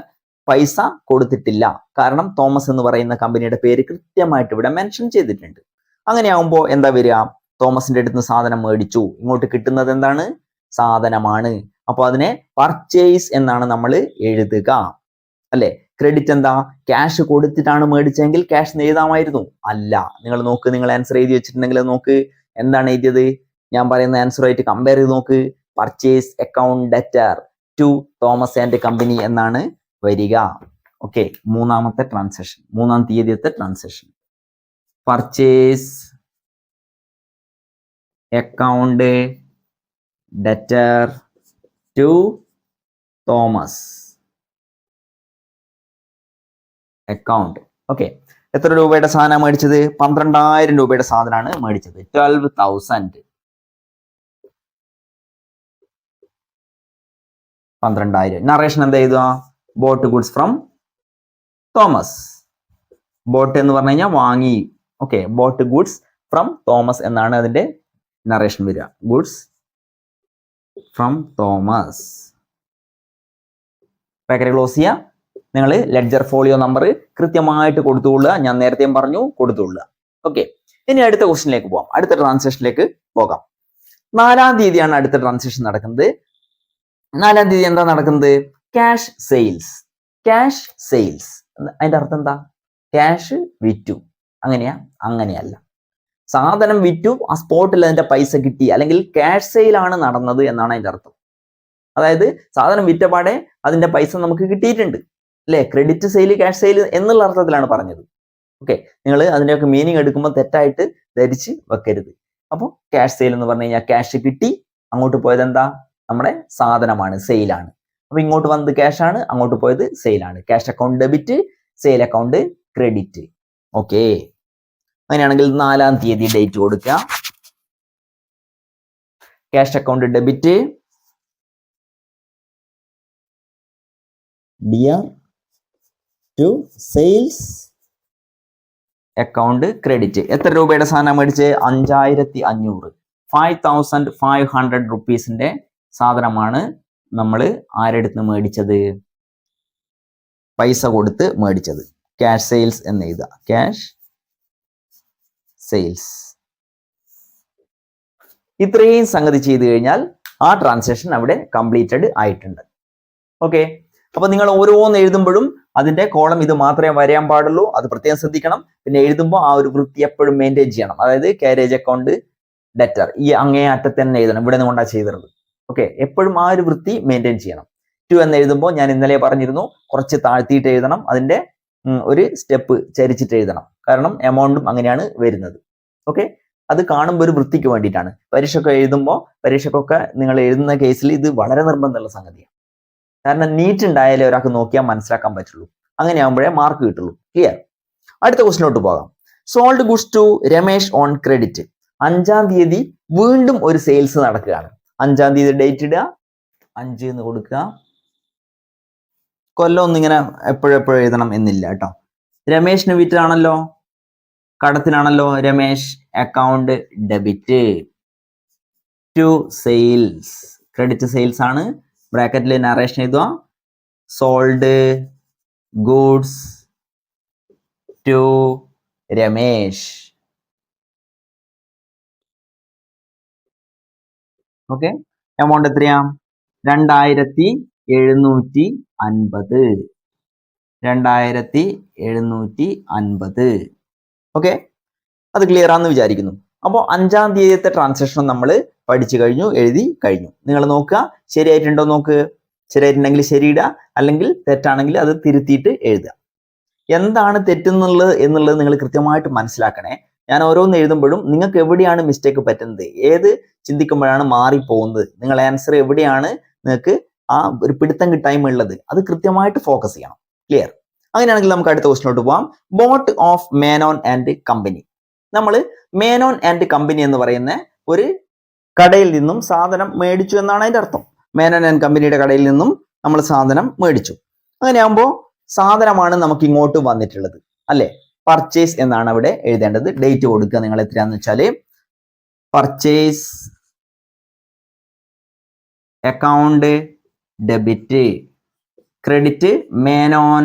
പൈസ കൊടുത്തിട്ടില്ല. കാരണം തോമസ് എന്ന് പറയുന്ന കമ്പനിയുടെ പേര് കൃത്യമായിട്ട് ഇവിടെ മെൻഷൻ ചെയ്തിട്ടുണ്ട്. അങ്ങനെയാവുമ്പോൾ എന്താ വരിക? തോമസിന്റെ അടുത്ത് നിന്ന് സാധനം മേടിച്ചു, ഇങ്ങോട്ട് കിട്ടുന്നത് എന്താണ്? സാധനമാണ്. അപ്പോൾ അതിനെ പർച്ചേസ് എന്നാണ് നമ്മൾ എഴുതുക, അല്ലെ? ക്രെഡിറ്റ് എന്താ? ക്യാഷ് കൊടുത്തിട്ടാണ് മേടിച്ചെങ്കിൽ ക്യാഷ് എഴുതാമായിരുന്നു. അല്ല, നിങ്ങൾ നോക്ക്, നിങ്ങൾ ആൻസർ എഴുതി വെച്ചിട്ടുണ്ടെങ്കിൽ നോക്ക് എന്താണ് എഴുതിയത്. ഞാൻ പറയുന്ന ആൻസറുമായിട്ട് കമ്പയർ ചെയ്ത് നോക്ക്. Purchase account debtor to Thomas and company എന്നാണ് വരിക. ഓക്കെ, മൂന്നാമത്തെ ട്രാൻസാക്ഷൻ, 3-ാം തീയതിയത്തെ transaction. Purchase account debtor to Thomas account. Okay, എത്ര രൂപയുടെ സാധനമാണ് മേടിച്ചത്? 12,000 രൂപയുടെ സാധനമാണ് മേടിച്ചത്. 12,000. 12,000. നറേഷൻ എന്താ എഴുതുക? Boat goods from Thomas. Boat എന്ന് പറഞ്ഞു കഴിഞ്ഞാൽ വാങ്ങി. Okay, boat goods from Thomas എന്നാണ് അതിന്റെ നറേഷൻ വരിക. Goods from Thomas. Packet close ചെയ്യുക. നിങ്ങൾ ലെഡ്ജർ ഫോളിയോ നമ്പർ കൃത്യമായിട്ട് കൊടുത്തുകൊള്ളുക. ഞാൻ നേരത്തെയും പറഞ്ഞു, കൊടുത്തുകൊള്ളുക. ഓക്കെ, ഇനി അടുത്ത ക്വസ്റ്റിനിലേക്ക് പോകാം. അടുത്ത ട്രാൻസാക്ഷനിലേക്ക് പോകാം. 4-ാം തീയതിയാണ് അടുത്ത ട്രാൻസാക്ഷൻ നടക്കുന്നത്. 4-ാം തീയതി എന്താ നടക്കുന്നത്? Cash sales. ക്യാഷ് സെയിൽസ് അതിന്റെ അർത്ഥം എന്താ? ക്യാഷ് വിറ്റു. അങ്ങനെയാ? അങ്ങനെയല്ല. സാധനം വിറ്റു, ആ സ്പോട്ടിൽ അതിന്റെ പൈസ കിട്ടി, അല്ലെങ്കിൽ ക്യാഷ് സെയിൽ ആണ് നടന്നത് എന്നാണ് അതിന്റെ അർത്ഥം. അതായത് സാധനം വിറ്റപാടെ അതിന്റെ പൈസ നമുക്ക് കിട്ടിയിട്ടുണ്ട്, അല്ലെ? ക്രെഡിറ്റ് സെയിൽ, ക്യാഷ് സെയിൽ എന്നുള്ള അർത്ഥത്തിലാണ് പറഞ്ഞത്. ഓക്കെ, നിങ്ങൾ അതിൻ്റെയൊക്കെ മീനിങ് എടുക്കുമ്പോൾ തെറ്റായിട്ട് ധരിച്ച് വെക്കരുത്. അപ്പോൾ ക്യാഷ് സെയിൽ എന്ന് പറഞ്ഞു കഴിഞ്ഞാൽ ക്യാഷ് കിട്ടി, അങ്ങോട്ട് പോയത് എന്താ? നമ്മുടെ സാധനമാണ്, സെയിലാണ്. അപ്പൊ ഇങ്ങോട്ട് വന്നത് ക്യാഷ് ആണ്, അങ്ങോട്ട് പോയത് സെയിലാണ്. Cash account debit, sale account credit. Okay, അങ്ങനെയാണെങ്കിൽ 4-ാം തീയതി ഡേറ്റ് കൊടുക്കുക. Cash account debit dear to sales account credit. എത്ര രൂപയുടെ സാധനം മേടിച്ച്? 5,500. 5,500 റുപ്പീസിന്റെ സാധനമാണ് നമ്മൾ ആരെടുത്ത് മേടിച്ചത്? പൈസ കൊടുത്ത് മേടിച്ചത്. ക്യാഷ് സെയിൽസ് എന്ന് എഴുതുക. Cash sales. ഇത്രയും സംഗതി ചെയ്തു കഴിഞ്ഞാൽ ആ ട്രാൻസാക്ഷൻ അവിടെ കംപ്ലീറ്റഡ് ആയിട്ടുണ്ട്. ഓക്കെ, അപ്പൊ നിങ്ങൾ ഓരോന്ന് എഴുതുമ്പോഴും അതിന്റെ കോളം ഇത് മാത്രമേ വരാൻ പാടുള്ളൂ, അത് പ്രത്യേകം ശ്രദ്ധിക്കണം. പിന്നെ എഴുതുമ്പോൾ ആ ഒരു വൃത്തി എപ്പോഴും മെയിൻറ്റെയിൻ ചെയ്യണം. അതായത് കാരേജ് അക്കൗണ്ട് ഡെറ്റർ ഈ അങ്ങേ അറ്റത്ത് തന്നെ എഴുതണം, ഇവിടെ നിന്നുകൊണ്ടാണ് ചെയ്തിരുന്നത്. ഓക്കെ, എപ്പോഴും ആ ഒരു വൃത്തി മെയിൻറ്റെയിൻ ചെയ്യണം. ടു എന്ന് എഴുതുമ്പോൾ ഞാൻ ഇന്നലെ പറഞ്ഞിരുന്നു, കുറച്ച് താഴ്ത്തിയിട്ട് എഴുതണം, അതിന്റെ ഒരു സ്റ്റെപ്പ് ചരിച്ചിട്ട് എഴുതണം. കാരണം എമൗണ്ടും അങ്ങനെയാണ് വരുന്നത്. ഓക്കെ, അത് കാണുമ്പോൾ ഒരു വൃത്തിക്ക് വേണ്ടിയിട്ടാണ്. പരീക്ഷയൊക്കെ എഴുതുമ്പോൾ, പരീക്ഷക്കൊക്കെ നിങ്ങൾ എഴുതുന്ന കേസിൽ ഇത് വളരെ നിർബന്ധമുള്ള സംഗതിയാണ്. കാരണം നീറ്റ് ഉണ്ടായാലേ ഒരാൾക്ക് നോക്കിയാൽ മനസ്സിലാക്കാൻ പറ്റുള്ളൂ. അങ്ങനെ ആകുമ്പോഴേ മാർക്ക് കിട്ടുള്ളൂ. ക്ലിയർ? അടുത്ത ക്വസ്റ്റിനോട്ട് പോകാം. Sold goods to Ramesh on credit. 5-ാം തീയതി വീണ്ടും ഒരു സെയിൽസ് നടക്കുകയാണ്. 5-ാം തീയതി ഡേറ്റ് ഇടുക, 5 എന്ന് കൊടുക്കുക. കൊല്ലം ഒന്നും ഇങ്ങനെ എപ്പോഴെപ്പോഴും എഴുതണം എന്നില്ല കേട്ടോ. രമേഷിന് വിറ്റാണല്ലോ, കടത്തിനാണല്ലോ. Ramesh account debit to sales. Credit sales ആണ്. ബ്രാക്കറ്റിൽ നറേഷൻ എഴുതുക. Sold goods to Ramesh. Okay, amount എത്രയാ? 2,750. 2,750. ഓക്കെ, അത് ക്ലിയർ ആണെന്ന് വിചാരിക്കുന്നു. അപ്പോൾ 5-ാം തീയതിയത്തെ ട്രാൻസാക്ഷൻ നമ്മൾ പഠിച്ചു കഴിഞ്ഞു, എഴുതി കഴിഞ്ഞു. നിങ്ങൾ നോക്കുക ശരിയായിട്ടുണ്ടോ നോക്ക്. ശരിയായിട്ടുണ്ടെങ്കിൽ ശരിയിടുക, അല്ലെങ്കിൽ തെറ്റാണെങ്കിൽ അത് തിരുത്തിയിട്ട് എഴുതുക. എന്താണ് തെറ്റുന്നുള്ളത് എന്നുള്ളത് നിങ്ങൾ കൃത്യമായിട്ട് മനസ്സിലാക്കണേ. ഞാൻ ഓരോന്ന് എഴുതുമ്പോഴും നിങ്ങൾക്ക് എവിടെയാണ് മിസ്റ്റേക്ക് പറ്റുന്നത്, ഏത് ചിന്തിക്കുമ്പോഴാണ് മാറിപ്പോകുന്നത്, നിങ്ങൾ ആൻസർ എവിടെയാണ് നിങ്ങൾക്ക് ആ ഒരു പിടുത്തം കിട്ടായ്മയുള്ളത്, അത് കൃത്യമായിട്ട് ഫോക്കസ് ചെയ്യണം. ക്ലിയർ? അങ്ങനെയാണെങ്കിൽ നമുക്ക് അടുത്ത ക്വസ്റ്റിനോട്ട് പോവാം. Boat of Menon and company. നമ്മൾ മേനോൻ ആൻഡ് കമ്പനി എന്ന് പറയുന്ന ഒരു കടയിൽ നിന്നും സാധനം മേടിച്ചു എന്നാണ് അതിന്റെ അർത്ഥം. മേനോൻ ആൻഡ് കമ്പനിയുടെ കടയിൽ നിന്നും നമ്മൾ സാധനം മേടിച്ചു. അങ്ങനെയാകുമ്പോൾ സാധനമാണ് നമുക്ക് ഇങ്ങോട്ട് വന്നിട്ടുള്ളത്, അല്ലെ? പർച്ചേസ് എന്നാണ് അവിടെ എഴുതേണ്ടത്. ഡേറ്റ് കൊടുക്കുക നിങ്ങൾ എത്രയാന്ന് വെച്ചാല് purchase account debit credit Menon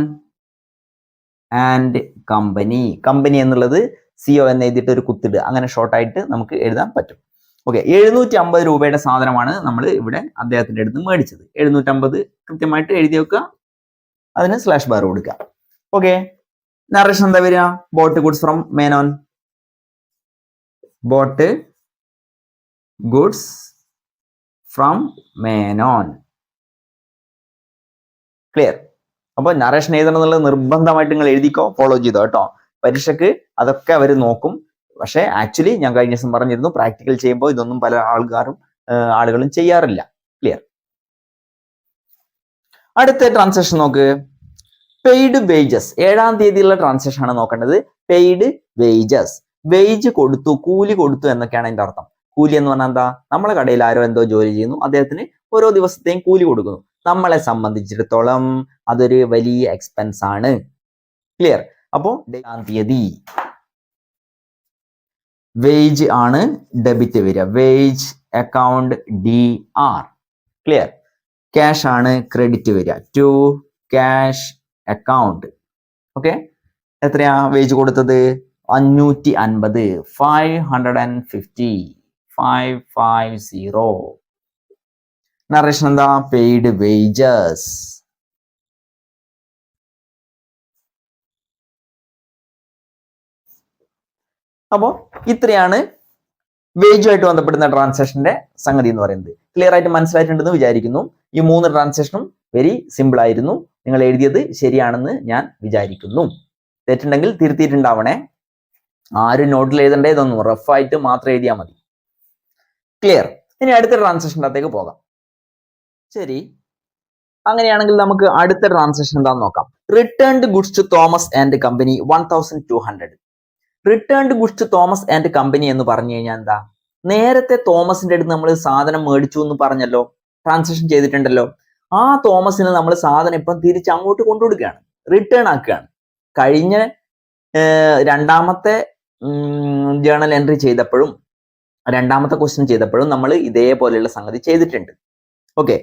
and company. Company എന്നുള്ളത് CO എന്ന് എഴുതിയിട്ട് ഒരു കുത്തിടുക, അങ്ങനെ ഷോർട്ടായിട്ട് നമുക്ക് എഴുതാൻ പറ്റും. ഓക്കെ, 750 രൂപയുടെ സാധനമാണ് നമ്മൾ ഇവിടെ അദ്ദേഹത്തിന്റെ അടുത്ത് മേടിച്ചത്. 750 കൃത്യമായിട്ട് എഴുതി വെക്കുക, അതിന് സ്ലാഷ് ബാർ കൊടുക്കുക. ഓക്കെ, നറേഷൻ എന്താ വരിക? Boat goods from Menon. Boat goods from Menon. Clear? അപ്പൊ നറേഷൻ എഴുതണം എന്നുള്ളത് നിർബന്ധമായിട്ട് നിങ്ങൾ എഴുതിക്കോ, ഫോളോ ചെയ്തോ കേട്ടോ. പരീക്ഷയ്ക്ക് അതൊക്കെ അവർ നോക്കും. പക്ഷെ ആക്ച്വലി ഞാൻ കഴിഞ്ഞ ദിവസം പറഞ്ഞിരുന്നു, പ്രാക്ടിക്കൽ ചെയ്യുമ്പോൾ ഇതൊന്നും പല ആളുകളും ചെയ്യാറില്ല. ക്ലിയർ? അടുത്ത ട്രാൻസാക്ഷൻ നോക്ക്, പെയ്ഡ് വേജസ്. 7-ാം തീയതിയുള്ള ട്രാൻസാക്ഷൻ ആണ് നോക്കേണ്ടത്. പെയ്ഡ് വേജസ്, വേജ് കൊടുത്തു, കൂലി കൊടുത്തു എന്നൊക്കെയാണ് അതിന്റെ അർത്ഥം. കൂലി എന്ന് പറഞ്ഞാൽ എന്താ? നമ്മളെ കടയിൽ ആരോ എന്തോ ജോലി ചെയ്യുന്നു, അദ്ദേഹത്തിന് ഓരോ ദിവസത്തെയും കൂലി കൊടുക്കുന്നു. നമ്മളെ സംബന്ധിച്ചിടത്തോളം അതൊരു വലിയ എക്സ്പെൻസ് ആണ്. ക്ലിയർ? അപ്പോ 7-ാം തീയതി വേജ് ആണ് ഡെബിറ്റ് വരിക. Wage account DR. Clear? Cash ആണ് ക്രെഡിറ്റ് വരിക. To cash account. ഓക്കെ, എത്രയാ വേജ് കൊടുത്തത്? 550. 550. 550. നറേഷൻ എന്താ? Paid wages. അപ്പോ ഇത്രയാണ് വേജുമായിട്ട് ബന്ധപ്പെടുന്ന ട്രാൻസാക്ഷന്റെ സംഗതി എന്ന് പറയുന്നത്. ക്ലിയർ ആയിട്ട് മനസ്സിലായിട്ടുണ്ടെന്ന് വിചാരിക്കുന്നു. ഈ 3 ട്രാൻസാക്ഷനും വെരി സിമ്പിൾ ആയിരുന്നു. നിങ്ങൾ എഴുതിയത് ശരിയാണെന്ന് ഞാൻ വിചാരിക്കുന്നു. തെറ്റുണ്ടെങ്കിൽ തിരുത്തിയിട്ടുണ്ടാവണേ. ആരും നോട്ടിൽ എഴുതണ്ടേ, ഇതൊന്നും റഫായിട്ട് മാത്രം എഴുതിയാൽ മതി. ക്ലിയർ? ഇനി അടുത്ത ട്രാൻസാക്ഷൻ്റെ അകത്തേക്ക് പോകാം. ശരി, അങ്ങനെയാണെങ്കിൽ നമുക്ക് അടുത്ത ട്രാൻസാക്ഷൻ എന്താണെന്ന് നോക്കാം. Returned goods to Thomas and company 1200. Returned goods to Thomas and company എന്ന് പറഞ്ഞു കഴിഞ്ഞാൽ എന്താ? നേരത്തെ തോമസിന്റെ അടുത്ത് നമ്മൾ സാധനം മേടിച്ചു എന്ന് പറഞ്ഞല്ലോ, ട്രാൻസാക്ഷൻ ചെയ്തിട്ടുണ്ടല്ലോ. ആ തോമസിന് നമ്മൾ സാധനം ഇപ്പം തിരിച്ച് അങ്ങോട്ട് കൊണ്ടുകൊടുക്കുകയാണ്, റിട്ടേൺ ആക്കുകയാണ്. കഴിഞ്ഞ 2ാമത്തെ ജേണൽ എൻട്രി ചെയ്തപ്പോഴും 2ാമത്തെ ക്വസ്റ്റ്യൻ ചെയ്തപ്പോഴും നമ്മൾ ഇതേപോലെയുള്ള സംഗതി ചെയ്തിട്ടുണ്ട്. ഓക്കെ,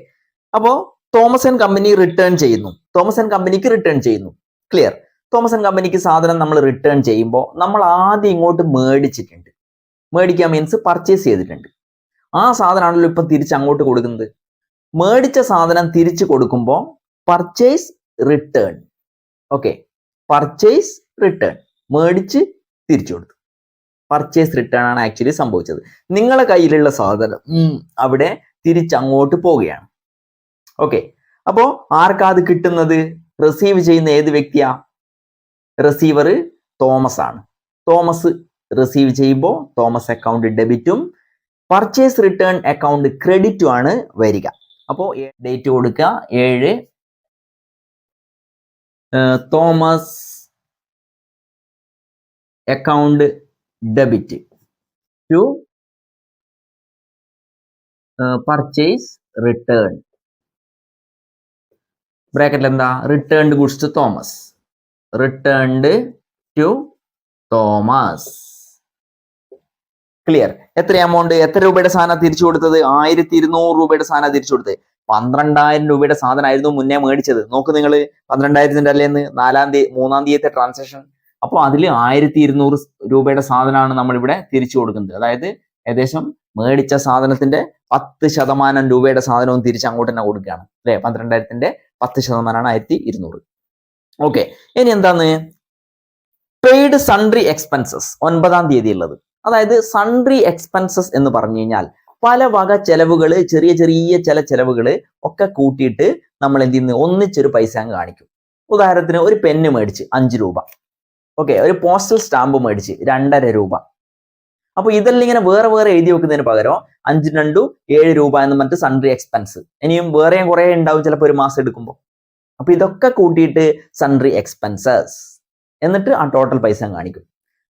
അപ്പോ തോമസ് ആൻഡ് കമ്പനി റിട്ടേൺ ചെയ്യുന്നു, തോമസ് ആൻഡ് കമ്പനിക്ക് റിട്ടേൺ ചെയ്യുന്നു. ക്ലിയർ? തോമസ് ആൻഡ് കമ്പനിക്ക് സാധനം നമ്മൾ റിട്ടേൺ ചെയ്യുമ്പോൾ നമ്മൾ ആദ്യം ഇങ്ങോട്ട് മേടിച്ചിട്ടുണ്ട്. മേടിക്കുക മീൻസ് പർച്ചേസ് ചെയ്തിട്ടുണ്ട്. ആ സാധനമാണല്ലോ ഇപ്പം തിരിച്ച് അങ്ങോട്ട് കൊടുക്കുന്നത്. മേടിച്ച സാധനം തിരിച്ചു കൊടുക്കുമ്പോൾ purchase return. Okay, purchase return, മേടിച്ച് തിരിച്ചു കൊടുത്തു. പർച്ചേസ് റിട്ടേൺ ആണ് ആക്ച്വലി സംഭവിച്ചത്. നിങ്ങളുടെ കയ്യിലുള്ള സാധനം അവിടെ തിരിച്ചങ്ങോട്ട് പോവുകയാണ്. ഓക്കെ, അപ്പോ ആർക്കാ അത് കിട്ടുന്നത്? റിസീവ് ചെയ്യുന്ന ഏത് വ്യക്തിയാ? റിസീവർ തോമസ് ആണ്. തോമസ് റിസീവ് ചെയ്യുമ്പോൾ തോമസ് അക്കൗണ്ട് ഡെബിറ്റും പർച്ചേസ് റിട്ടേൺ അക്കൗണ്ട് ക്രെഡിറ്റും ആണ് വരിക. അപ്പോൾ ഡേറ്റ് കൊടുക്കുക 7. Thomas account debit to purchase return. ബ്രാക്കറ്റിൽ എന്താ? Returned goods to Thomas. Returned to Thomas. Clear? എത്ര എമൗണ്ട്, എത്ര രൂപയുടെ സാധനം തിരിച്ചു കൊടുത്തത്? 1200 രൂപയുടെ സാധനം തിരിച്ചു കൊടുത്തത്. 12000 രൂപയുടെ സാധനമായിരുന്നു മുന്നേ മേടിച്ചത്. നോക്ക് നിങ്ങൾ, 12000 അല്ലേന്ന് 3-ാം തീയതിത്തെ ട്രാൻസാക്ഷൻ. അപ്പോൾ അതിൽ 1200 രൂപയുടെ സാധനമാണ് നമ്മളിവിടെ തിരിച്ചു കൊടുക്കുന്നത്. അതായത് ഏകദേശം മേടിച്ച സാധനത്തിന്റെ 10% രൂപയുടെ സാധനവും തിരിച്ച് അങ്ങോട്ട് തന്നെ കൊടുക്കുകയാണ് അല്ലെ. 12000ന്റെ 10% 1200. ഓക്കെ, ഇനി എന്താണ്? പെയ്ഡ് സൺട്രി എക്സ്പെൻസസ് 9-ാം തീയതി ഉള്ളത്. അതായത് സൺട്രി എക്സ്പെൻസസ് എന്ന് പറഞ്ഞു കഴിഞ്ഞാൽ പല വക ചെലവുകൾ, ചെറിയ ചെറിയ ചില ചെലവുകൾ ഒക്കെ കൂട്ടിയിട്ട് നമ്മൾ എന്ത് ചെയ്യുന്നു? ഒന്നിച്ചൊരു പൈസ അങ്ങ് കാണിക്കും. ഉദാഹരണത്തിന് ഒരു പെന്ന് മേടിച്ച് 5 രൂപ. ഓക്കെ, ഒരു പോസ്റ്റൽ സ്റ്റാമ്പ് മേടിച്ച് 2.5 രൂപ. അപ്പൊ ഇതെല്ലാം ഇങ്ങനെ വേറെ വേറെ എഴുതി വെക്കുന്നതിന് പകരം 5 × 2 7 രൂപ എന്ന് പറഞ്ഞിട്ട് സൺട്രി എക്സ്പെൻസ്. ഇനിയും വേറെയും കുറെ ഉണ്ടാവും ചിലപ്പോൾ ഒരു മാസം എടുക്കുമ്പോൾ. അപ്പൊ ഇതൊക്കെ കൂട്ടിയിട്ട് സൺട്രി എക്സ്പെൻസസ് എന്നിട്ട് ആ ടോട്ടൽ പൈസ കാണിക്കും.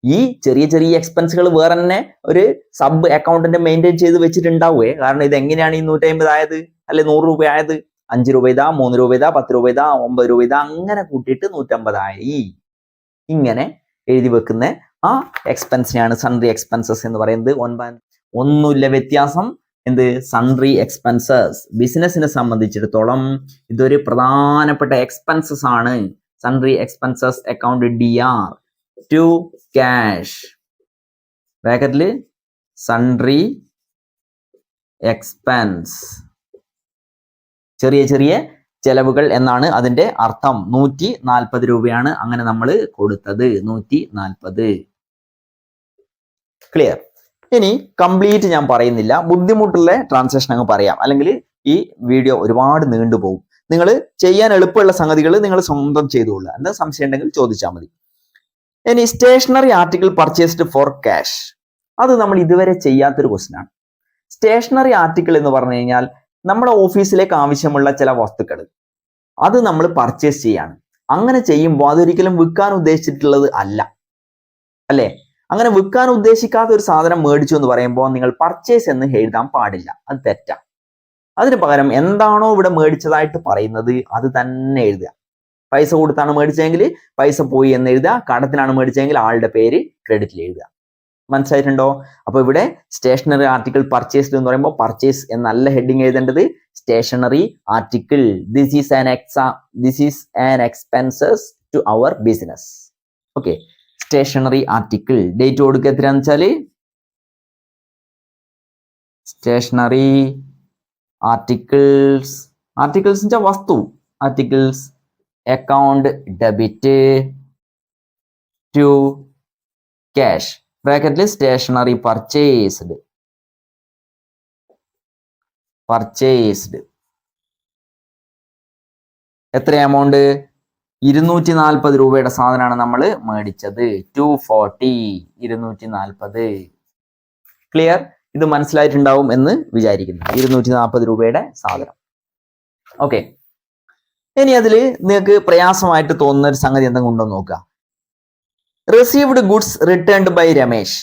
ഈ ചെറിയ ചെറിയ എക്സ്പെൻസുകൾ വേറെ തന്നെ ഒരു സബ് അക്കൗണ്ടിന്റെ മെയിൻറ്റെയിൻ ചെയ്ത് വെച്ചിട്ടുണ്ടാവുകയെ. കാരണം ഇത് എങ്ങനെയാണ് ഈ 150 ആയത്, അല്ലെ 100 രൂപ ആയത്? 5 രൂപ ഇതാ, 3 രൂപ ഇതാ, 10 രൂപ ഇതാ, 9 രൂപ ഇതാ, അങ്ങനെ കൂട്ടിയിട്ട് 150 ആയി. ഇങ്ങനെ എഴുതി വെക്കുന്ന ആ എക്സ്പെൻസിനെയാണ് സൺട്രി എക്സ്പെൻസസ് എന്ന് പറയുന്നത്. ഒന്നുമില്ല വ്യത്യാസം. എന്ത് സൺട്രി എക്സ്പെൻസസ്. ബിസിനസിനെ സംബന്ധിച്ചിടത്തോളം ഇതൊരു പ്രധാനപ്പെട്ട എക്സ്പെൻസസ് ആണ്. Sundry expenses account DR to cash ബ്രാക്കറ്റിൽ സൺട്രി എക്സ്പെൻസ്, ചെറിയ ചെറിയ ചെലവുകൾ എന്നാണ് അതിന്റെ അർത്ഥം. 140 രൂപയാണ് അങ്ങനെ നമ്മൾ കൊടുത്തത്. 140. ക്ലിയർ? ഇനി കംപ്ലീറ്റ് ഞാൻ പറയുന്നില്ല, ബുദ്ധിമുട്ടുള്ള ട്രാൻസാക്ഷൻ അങ്ങ് പറയാം, അല്ലെങ്കിൽ ഈ വീഡിയോ ഒരുപാട് നീണ്ടുപോകും. നിങ്ങൾ ചെയ്യാൻ എളുപ്പമുള്ള സംഗതികൾ നിങ്ങൾ സ്വന്തം ചെയ്തുകൊള്ളുക. എന്താ സംശയം ഉണ്ടെങ്കിൽ ചോദിച്ചാൽ മതി. ഇനി stationery article purchased for cash, അത് നമ്മൾ ഇതുവരെ ചെയ്യാത്തൊരു ക്വസ്റ്റ്യൻ ആണ്. സ്റ്റേഷനറി ആർട്ടിക്കിൾ എന്ന് പറഞ്ഞു കഴിഞ്ഞാൽ നമ്മുടെ ഓഫീസിലേക്ക് ആവശ്യമുള്ള ചില വസ്തുക്കൾ അത് നമ്മൾ പർച്ചേസ് ചെയ്യാണ്. അങ്ങനെ ചെയ്യുമ്പോൾ അതൊരിക്കലും വിൽക്കാൻ ഉദ്ദേശിച്ചിട്ടുള്ളത് അല്ല, അല്ലേ? അങ്ങനെ വിൽക്കാൻ ഉദ്ദേശിക്കാത്ത ഒരു സാധനം മേടിച്ചു എന്ന് പറയുമ്പോൾ നിങ്ങൾ പർച്ചേസ് എന്ന് എഴുതാൻ പാടില്ല, അത് തെറ്റാണ്. അതിന് പകരം എന്താണോ ഇവിടെ മേടിച്ചതായിട്ട് പറയുന്നത് അത് തന്നെ എഴുതുക. പൈസ കൊടുത്താണ് മേടിച്ചതെങ്കിൽ പൈസ പോയി എന്ന് എഴുതുക, കടത്തിനാണ് മേടിച്ചതെങ്കിൽ ആളുടെ പേര് ക്രെഡിറ്റിൽ എഴുതുക. മനസ്സിലായിട്ടുണ്ടോ? അപ്പൊ ഇവിടെ സ്റ്റേഷനറി ആർട്ടിക്കിൾ പർച്ചേസ്ഡ് എന്ന് പറയുമ്പോൾ പർച്ചേസ് എന്നല്ല ഹെഡിങ് എഴുതേണ്ടത്, stationery article. This is an expenses to our business. Okay, stationery article. Date കൊടുക്കുക എത്രയാന്ന് വെച്ചാല് സ്റ്റേഷനറി ആർട്ടിക്കിൾസ്, ആർട്ടിക്കിൾസ് വെച്ചാൽ വസ്തു, articles account debit to cash ബ്രാക്കറ്റിൽ സ്റ്റേഷനറി പർച്ചേസ്ഡ് എത്ര എമൗണ്ട്? 240 രൂപയുടെ സാധനമാണ് നമ്മൾ മേടിച്ചത്. 240, 240. ക്ലിയർ? ഇത് മനസ്സിലായിട്ടുണ്ടാവും എന്ന് വിചാരിക്കുന്നു. 240 രൂപയുടെ സാധനം. ഓക്കെ, ഇനി അതിൽ നിങ്ങൾക്ക് പ്രയാസമായിട്ട് തോന്നുന്ന ഒരു സംഗതി എന്തെങ്കിലും ഉണ്ടോ നോക്കുക. Received goods returned by Ramesh.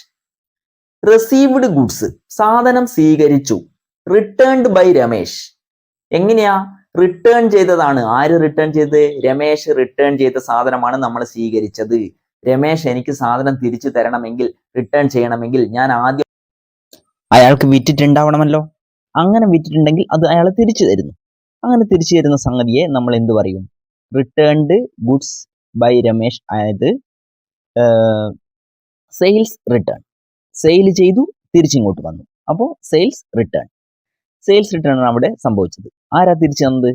Received goods, സാധനം സ്വീകരിച്ചു. റിട്ടേൺഡ് ബൈ രമേശ്, എങ്ങനെയാ? റിട്ടേൺ ചെയ്തതാണ്. ആര് റിട്ടേൺ ചെയ്ത്? രമേശ് റിട്ടേൺ ചെയ്ത സാധനമാണ് നമ്മൾ സ്വീകരിച്ചത്. രമേശ് എനിക്ക് സാധനം തിരിച്ചു തരണമെങ്കിൽ, റിട്ടേൺ ചെയ്യണമെങ്കിൽ ഞാൻ ആദ്യം അയാൾക്ക് വിറ്റിട്ടുണ്ടാവണമല്ലോ. അങ്ങനെ വിറ്റിട്ടുണ്ടെങ്കിൽ അത് അയാൾ തിരിച്ചു തരുന്നു. അങ്ങനെ തിരിച്ചു തരുന്ന സംഗതിയെ നമ്മൾ എന്ത് പറയും? Returned goods by Ramesh. അതായത് സെയിൽസ് റിട്ടേൺ. സെയിൽ ചെയ്തു, തിരിച്ചിങ്ങോട്ട് വന്നു. അപ്പോൾ സെയിൽസ് റിട്ടേൺ ആണ് അവിടെ സംഭവിച്ചത്. ആരാ തിരിച്ചു തന്നത്?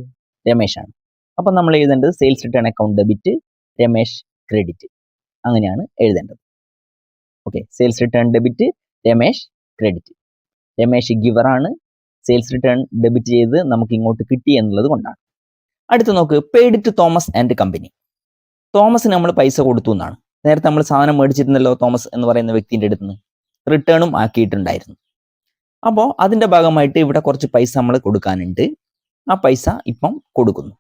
രമേശാണ്. അപ്പൊ നമ്മൾ എഴുതേണ്ടത് sales return account debit, Ramesh credit. അങ്ങനെയാണ് എഴുതേണ്ടത്. Okay, sales return debit, Ramesh credit. Ramesh giver ആണ്, സെയിൽസ് റിട്ടേൺ ഡെബിറ്റ് ചെയ്ത് നമുക്ക് ഇങ്ങോട്ട് കിട്ടി എന്നുള്ളത് കൊണ്ടാണ്. അടുത്ത് നോക്ക്, paid to Thomas and company. തോമസിന് നമ്മൾ പൈസ കൊടുത്തു എന്നാണ്. നേരത്തെ നമ്മൾ സാധനം മേടിച്ചിരുന്നല്ലോ തോമസ് എന്ന് പറയുന്ന വ്യക്തിൻ്റെ അടുത്ത് നിന്ന്, റിട്ടേണും ആക്കിയിട്ടുണ്ടായിരുന്നു. അപ്പോൾ അതിൻ്റെ ഭാഗമായിട്ട് ഇവിടെ കുറച്ച് പൈസ നമ്മൾ കൊടുക്കാനുണ്ട്. ആ പൈസ ഇപ്പം കൊടുക്കുന്നു.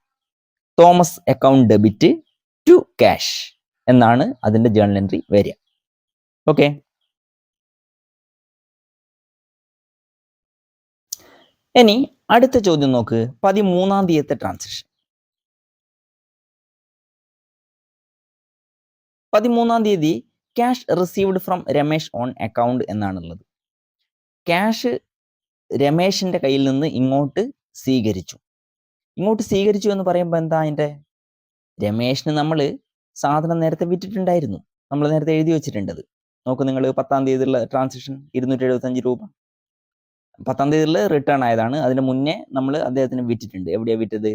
Thomas account debit to cash എന്നാണ് അതിൻ്റെ ജേർണൽ എൻട്രി വരിക. ഓക്കെ, ഇനി അടുത്ത ചോദ്യം നോക്ക്. 13-ാം തീയതിത്തെ ട്രാൻസാക്ഷൻ. 13-ാം തീയതി cash received from Ramesh on account എന്നാണുള്ളത്. ക്യാഷ് രമേശിന്റെ കയ്യിൽ നിന്ന് ഇങ്ങോട്ട് സ്വീകരിച്ചു. ഇങ്ങോട്ട് സ്വീകരിച്ചു എന്ന് പറയുമ്പോൾ എന്താ അതിൻ്റെ? രമേശിന് നമ്മൾ സാധനം നേരത്തെ വിറ്റിട്ടുണ്ടായിരുന്നു. നമ്മൾ നേരത്തെ എഴുതി വെച്ചിട്ടുണ്ടത്. നോക്ക് നിങ്ങൾ, 10-ാം തീയതിയിലുള്ള ട്രാൻസാക്ഷൻ 275 രൂപ 10-ാം തീയതിയിൽ റിട്ടേൺ ആയതാണ്. അതിന് മുന്നേ നമ്മൾ അദ്ദേഹത്തിന് വിറ്റിട്ടുണ്ട്. എവിടെയാണ് വിറ്റത്?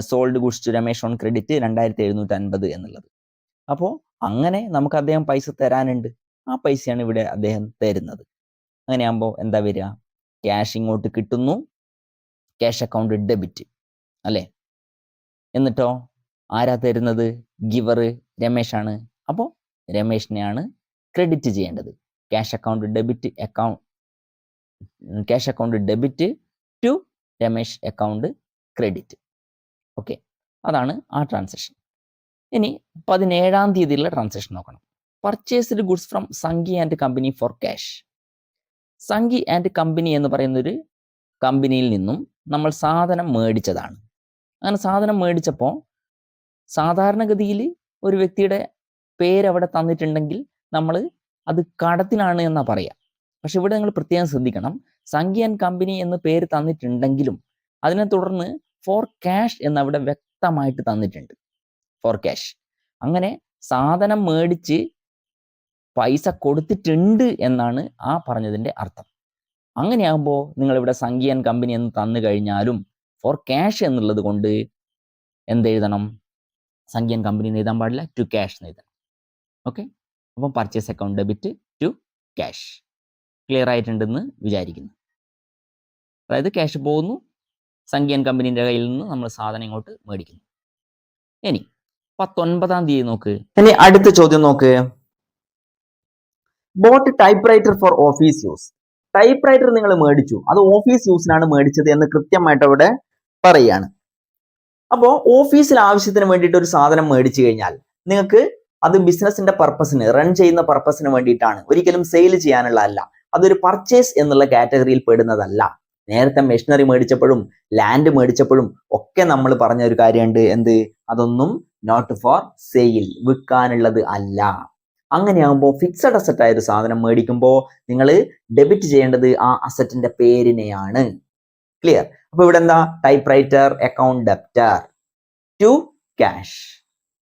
Sold goods to Ramesh on credit 2750 എന്നുള്ളത്. അപ്പോൾ അങ്ങനെ നമുക്ക് അദ്ദേഹം പൈസ തരാനുണ്ട്. ആ പൈസയാണ് ഇവിടെ അദ്ദേഹം തരുന്നത്. അങ്ങനെയാകുമ്പോൾ എന്താ വരിക? ക്യാഷ് ഇങ്ങോട്ട് കിട്ടുന്നു, ക്യാഷ് അക്കൗണ്ട് ഡെബിറ്റ് അല്ലേ? എന്നിട്ടോ ആരാ തരുന്നത്? ഗിവർ രമേശാണ്. അപ്പോൾ രമേശിനെയാണ് ക്രെഡിറ്റ് ചെയ്യേണ്ടത്. Cash account debit to Ramesh account credit. Okay, അതാണ് ആ ട്രാൻസാക്ഷൻ. ഇനി 17-ാം തീയതിയിലുള്ള ട്രാൻസാക്ഷൻ നോക്കണം. Purchased goods from Sanghi and company for cash. Sanghi and company എന്ന് പറയുന്നൊരു കമ്പനിയിൽ നിന്നും നമ്മൾ സാധനം മേടിച്ചതാണ്. അങ്ങനെ സാധനം മേടിച്ചപ്പോൾ സാധാരണഗതിയിൽ ഒരു വ്യക്തിയുടെ പേര് അവിടെ തന്നിട്ടുണ്ടെങ്കിൽ നമ്മൾ അത് കടത്തിനാണ് എന്നാ പറയുക. പക്ഷെ ഇവിടെ നിങ്ങൾ പ്രത്യേകം ശ്രദ്ധിക്കണം, സംഖ്യ ആൻഡ് കമ്പനി എന്ന് പേര് തന്നിട്ടുണ്ടെങ്കിലും അതിനെ തുടർന്ന് ഫോർ ക്യാഷ് എന്ന് അവിടെ വ്യക്തമായിട്ട് തന്നിട്ടുണ്ട്. For cash. അങ്ങനെ സാധനം മേടിച്ച് പൈസ കൊടുത്തിട്ടുണ്ട് എന്നാണ് ആ പറഞ്ഞതിൻ്റെ അർത്ഥം. അങ്ങനെയാകുമ്പോൾ നിങ്ങളിവിടെ സംഖ്യ ആൻഡ് കമ്പനി എന്ന് തന്നു കഴിഞ്ഞാലും ഫോർ ക്യാഷ് എന്നുള്ളത് കൊണ്ട് എന്തെഴുതണം? സംഖ്യ ആൻഡ് കമ്പനി എന്ന് എഴുതാൻ പാടില്ല, ടു ക്യാഷ് എന്ന് എഴുതണം. ഓക്കെ, അപ്പം purchase account debit to cash. Clear ആയിട്ടുണ്ടെന്ന് വിചാരിക്കുന്നു. അതായത് ക്യാഷ് പോകുന്നു, സംഖ്യ ആൻഡ് കമ്പനീൻ്റെ കയ്യിൽ നിന്ന് നമ്മൾ സാധനം ഇങ്ങോട്ട് മേടിക്കുന്നു. ഇനി 19-ാം തീയതി നോക്ക്. ഇനി അടുത്ത ചോദ്യം നോക്ക്. Boat type writer four office use. Type writer നിങ്ങൾ മേടിച്ചു, അത് ഓഫീസ് യൂസിനാണ് മേടിച്ചത് എന്ന് കൃത്യമായിട്ട് അവിടെ പറയുകയാണ്. അപ്പോൾ ഓഫീസിൽ ആവശ്യത്തിന് വേണ്ടിയിട്ട് ഒരു സാധനം മേടിച്ചു കഴിഞ്ഞാൽ നിങ്ങൾക്ക് അത് ബിസിനസിന്റെ പർപ്പസിന്, റൺ ചെയ്യുന്ന പർപ്പസിന് വേണ്ടിയിട്ടാണ്, ഒരിക്കലും സെയിൽ ചെയ്യാനുള്ള അല്ല. അതൊരു പർച്ചേസ് എന്നുള്ള കാറ്റഗറിയിൽ പെടുന്നതല്ല. നേരത്തെ മെഷീനറി മേടിച്ചപ്പോഴും ലാൻഡ് മേടിച്ചപ്പോഴും ഒക്കെ നമ്മൾ പറഞ്ഞ ഒരു കാര്യമുണ്ട്, എന്ത്? അതൊന്നും നോട്ട് ഫോർ സെയിൽ, വിൽക്കാനുള്ളത് അല്ല. അങ്ങനെയാകുമ്പോൾ ഫിക്സഡ് അസറ്റ് ആയ ഒരു സാധനം മേടിക്കുമ്പോൾ നിങ്ങൾ ഡെബിറ്റ് ചെയ്യേണ്ടത് ആ അസറ്റിന്റെ പേരിനെയാണ്. ക്ലിയർ? അപ്പൊ ഇവിടെ എന്താ? Typewriter account debtor to cash.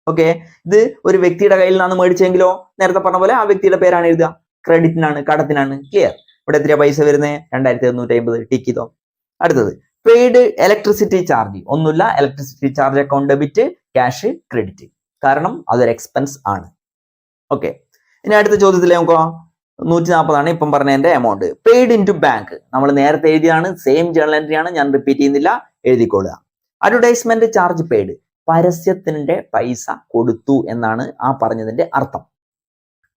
Okay, ഇത് ഒരു വ്യക്തിയുടെ കയ്യിൽ നിന്നാണ് മേടിച്ചെങ്കിലോ നേരത്തെ പറഞ്ഞ പോലെ ആ വ്യക്തിയുടെ പേരാണ് എഴുതുക, ക്രെഡിറ്റിനാണ്, കടത്തിനാണ്. ക്ലിയർ? ഇവിടെ എത്രയാ പൈസ വരുന്നത്? 2750. ടിക്ക് ചെയ്തോ. അടുത്തത് പെയ്ഡ് ഇലക്ട്രിസിറ്റി ചാർജ്. ഒന്നുമില്ല, electricity charge account debit, cash credit, കാരണം അതൊരു എക്സ്പെൻസ് ആണ്. ഓക്കെ, ഇനി അടുത്ത ചോദ്യത്തിലെ നോക്കുക. 140 ഇപ്പം പറഞ്ഞതിന്റെ amount. Paid into bank നമ്മൾ നേരത്തെ എഴുതിയാണ്, സെയിം ജേണൽ എൻട്രി ആണ്, ഞാൻ റിപ്പീറ്റ് ചെയ്യുന്നില്ല, എഴുതിക്കൊള്ളുക. അഡ്വർടൈസ്മെന്റ് ചാർജ് പെയ്ഡ്, പരസ്യത്തിന്റെ പൈസ കൊടുത്തു എന്നാണ് ആ പറഞ്ഞതിന്റെ അർത്ഥം.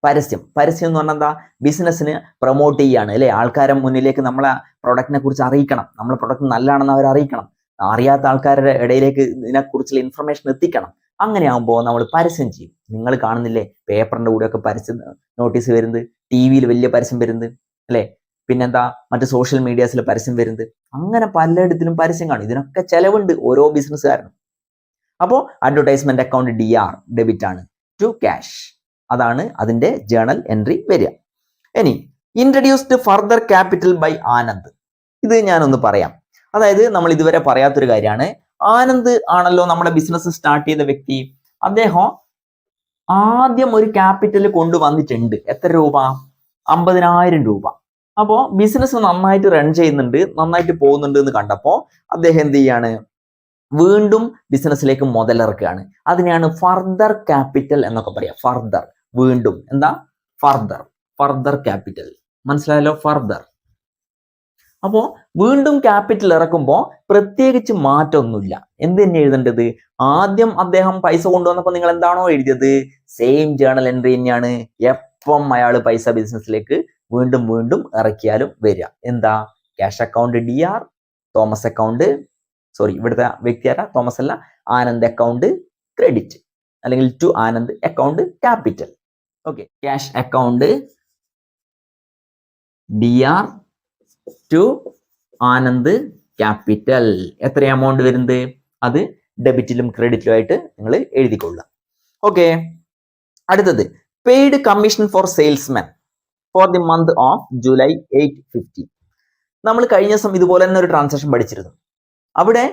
പരസ്യം എന്ന് പറഞ്ഞാൽ എന്താ? ബിസിനസ്സിന് പ്രൊമോട്ട് ചെയ്യാണ് അല്ലെ, ആൾക്കാരെ മുന്നിലേക്ക് നമ്മളെ പ്രൊഡക്റ്റിനെ കുറിച്ച് അറിയിക്കണം, നമ്മളെ പ്രൊഡക്റ്റ് നല്ലതാണെന്ന് അവർ അറിയിക്കണം, അറിയാത്ത ആൾക്കാരുടെ ഇടയിലേക്ക് ഇതിനെക്കുറിച്ചുള്ള ഇൻഫർമേഷൻ എത്തിക്കണം. അങ്ങനെ ആകുമ്പോൾ നമ്മൾ പരസ്യം ചെയ്യും. നിങ്ങൾ കാണുന്നില്ലേ പേപ്പറിന്റെ കൂടെയൊക്കെ പരസ്യം നോട്ടീസ് വരുന്നത്, ടി വിയിൽ വലിയ പരസ്യം വരുന്നത് അല്ലെ, പിന്നെന്താ മറ്റ് സോഷ്യൽ മീഡിയാസിൽ പരസ്യം വരുന്നത്, അങ്ങനെ പലയിടത്തിലും പരസ്യം കാണും. ഇതിനൊക്കെ ചെലവുണ്ട് ഓരോ ബിസിനസ്സുകാരനും. അപ്പോൾ അഡ്വർടൈസ്മെന്റ് അക്കൗണ്ട് DR ഡെബിറ്റ് ആണ് ടു ക്യാഷ്, അതാണ് അതിന്റെ ജേണൽ എൻട്രി വരിക. ഇനി introduced further capital by Anand. ഇത് ഞാനൊന്ന് പറയാം. അതായത് നമ്മൾ ഇതുവരെ പറയാത്തൊരു കാര്യമാണ്. ആനന്ദ് ആണല്ലോ നമ്മുടെ ബിസിനസ് സ്റ്റാർട്ട് ചെയ്ത വ്യക്തി. അദ്ദേഹം ആദ്യം ഒരു ക്യാപിറ്റൽ കൊണ്ടുവന്നിട്ടുണ്ട്. എത്ര രൂപ? 50,000 രൂപ. അപ്പോൾ ബിസിനസ് നന്നായിട്ട് റൺ ചെയ്യുന്നുണ്ട്, നന്നായിട്ട് പോകുന്നുണ്ട് എന്ന് കണ്ടപ്പോൾ അദ്ദേഹം എന്ത് ചെയ്യാണ്? വീണ്ടും ബിസിനസ്സിലേക്ക് മുതലിറക്കുകയാണ്. അതിനെയാണ് ഫർദർ ക്യാപിറ്റൽ എന്നൊക്കെ പറയാം. ഫർദർ, വീണ്ടും. എന്താ? Further capital. മനസ്സിലായല്ലോ? ഫർദർ. അപ്പോൾ വീണ്ടും ക്യാപിറ്റൽ ഇറക്കുമ്പോൾ പ്രത്യേകിച്ച് മാറ്റമൊന്നുമില്ല. എന്ത് തന്നെ എഴുതേണ്ടത്? ആദ്യം അദ്ദേഹം പൈസ കൊണ്ടുവന്നപ്പോൾ നിങ്ങൾ എന്താണോ എഴുതിയത്, സെയിം ജേണൽ എൻട്രി തന്നെയാണ് എപ്പം അയാൾ പൈസ ബിസിനസ്സിലേക്ക് വീണ്ടും ഇറക്കിയാലും വരിക. എന്താ? Cash account DR, Thomas account, sorry ഇവിടുത്തെ വ്യക്തി ആരാ? തോമസ് അല്ല, ആനന്ദ് അക്കൗണ്ട് ക്രെഡിറ്റ്, അല്ലെങ്കിൽ to Anand account capital. Okay, cash account DR to Anand capital. എത്ര എമൗണ്ട് വരുന്നത്? അത് ഡെബിറ്റിലും ക്രെഡിറ്റിലും ആയിട്ട് നിങ്ങൾ എഴുതിക്കൊള്ളുക. ഓക്കെ, അടുത്തത് paid commission for salesman for the month of July 850. നമ്മൾ കഴിഞ്ഞ ദിവസം ഇതുപോലെ തന്നെ ഒരു ട്രാൻസാക്ഷൻ പഠിച്ചിരുന്നു. അവിടെ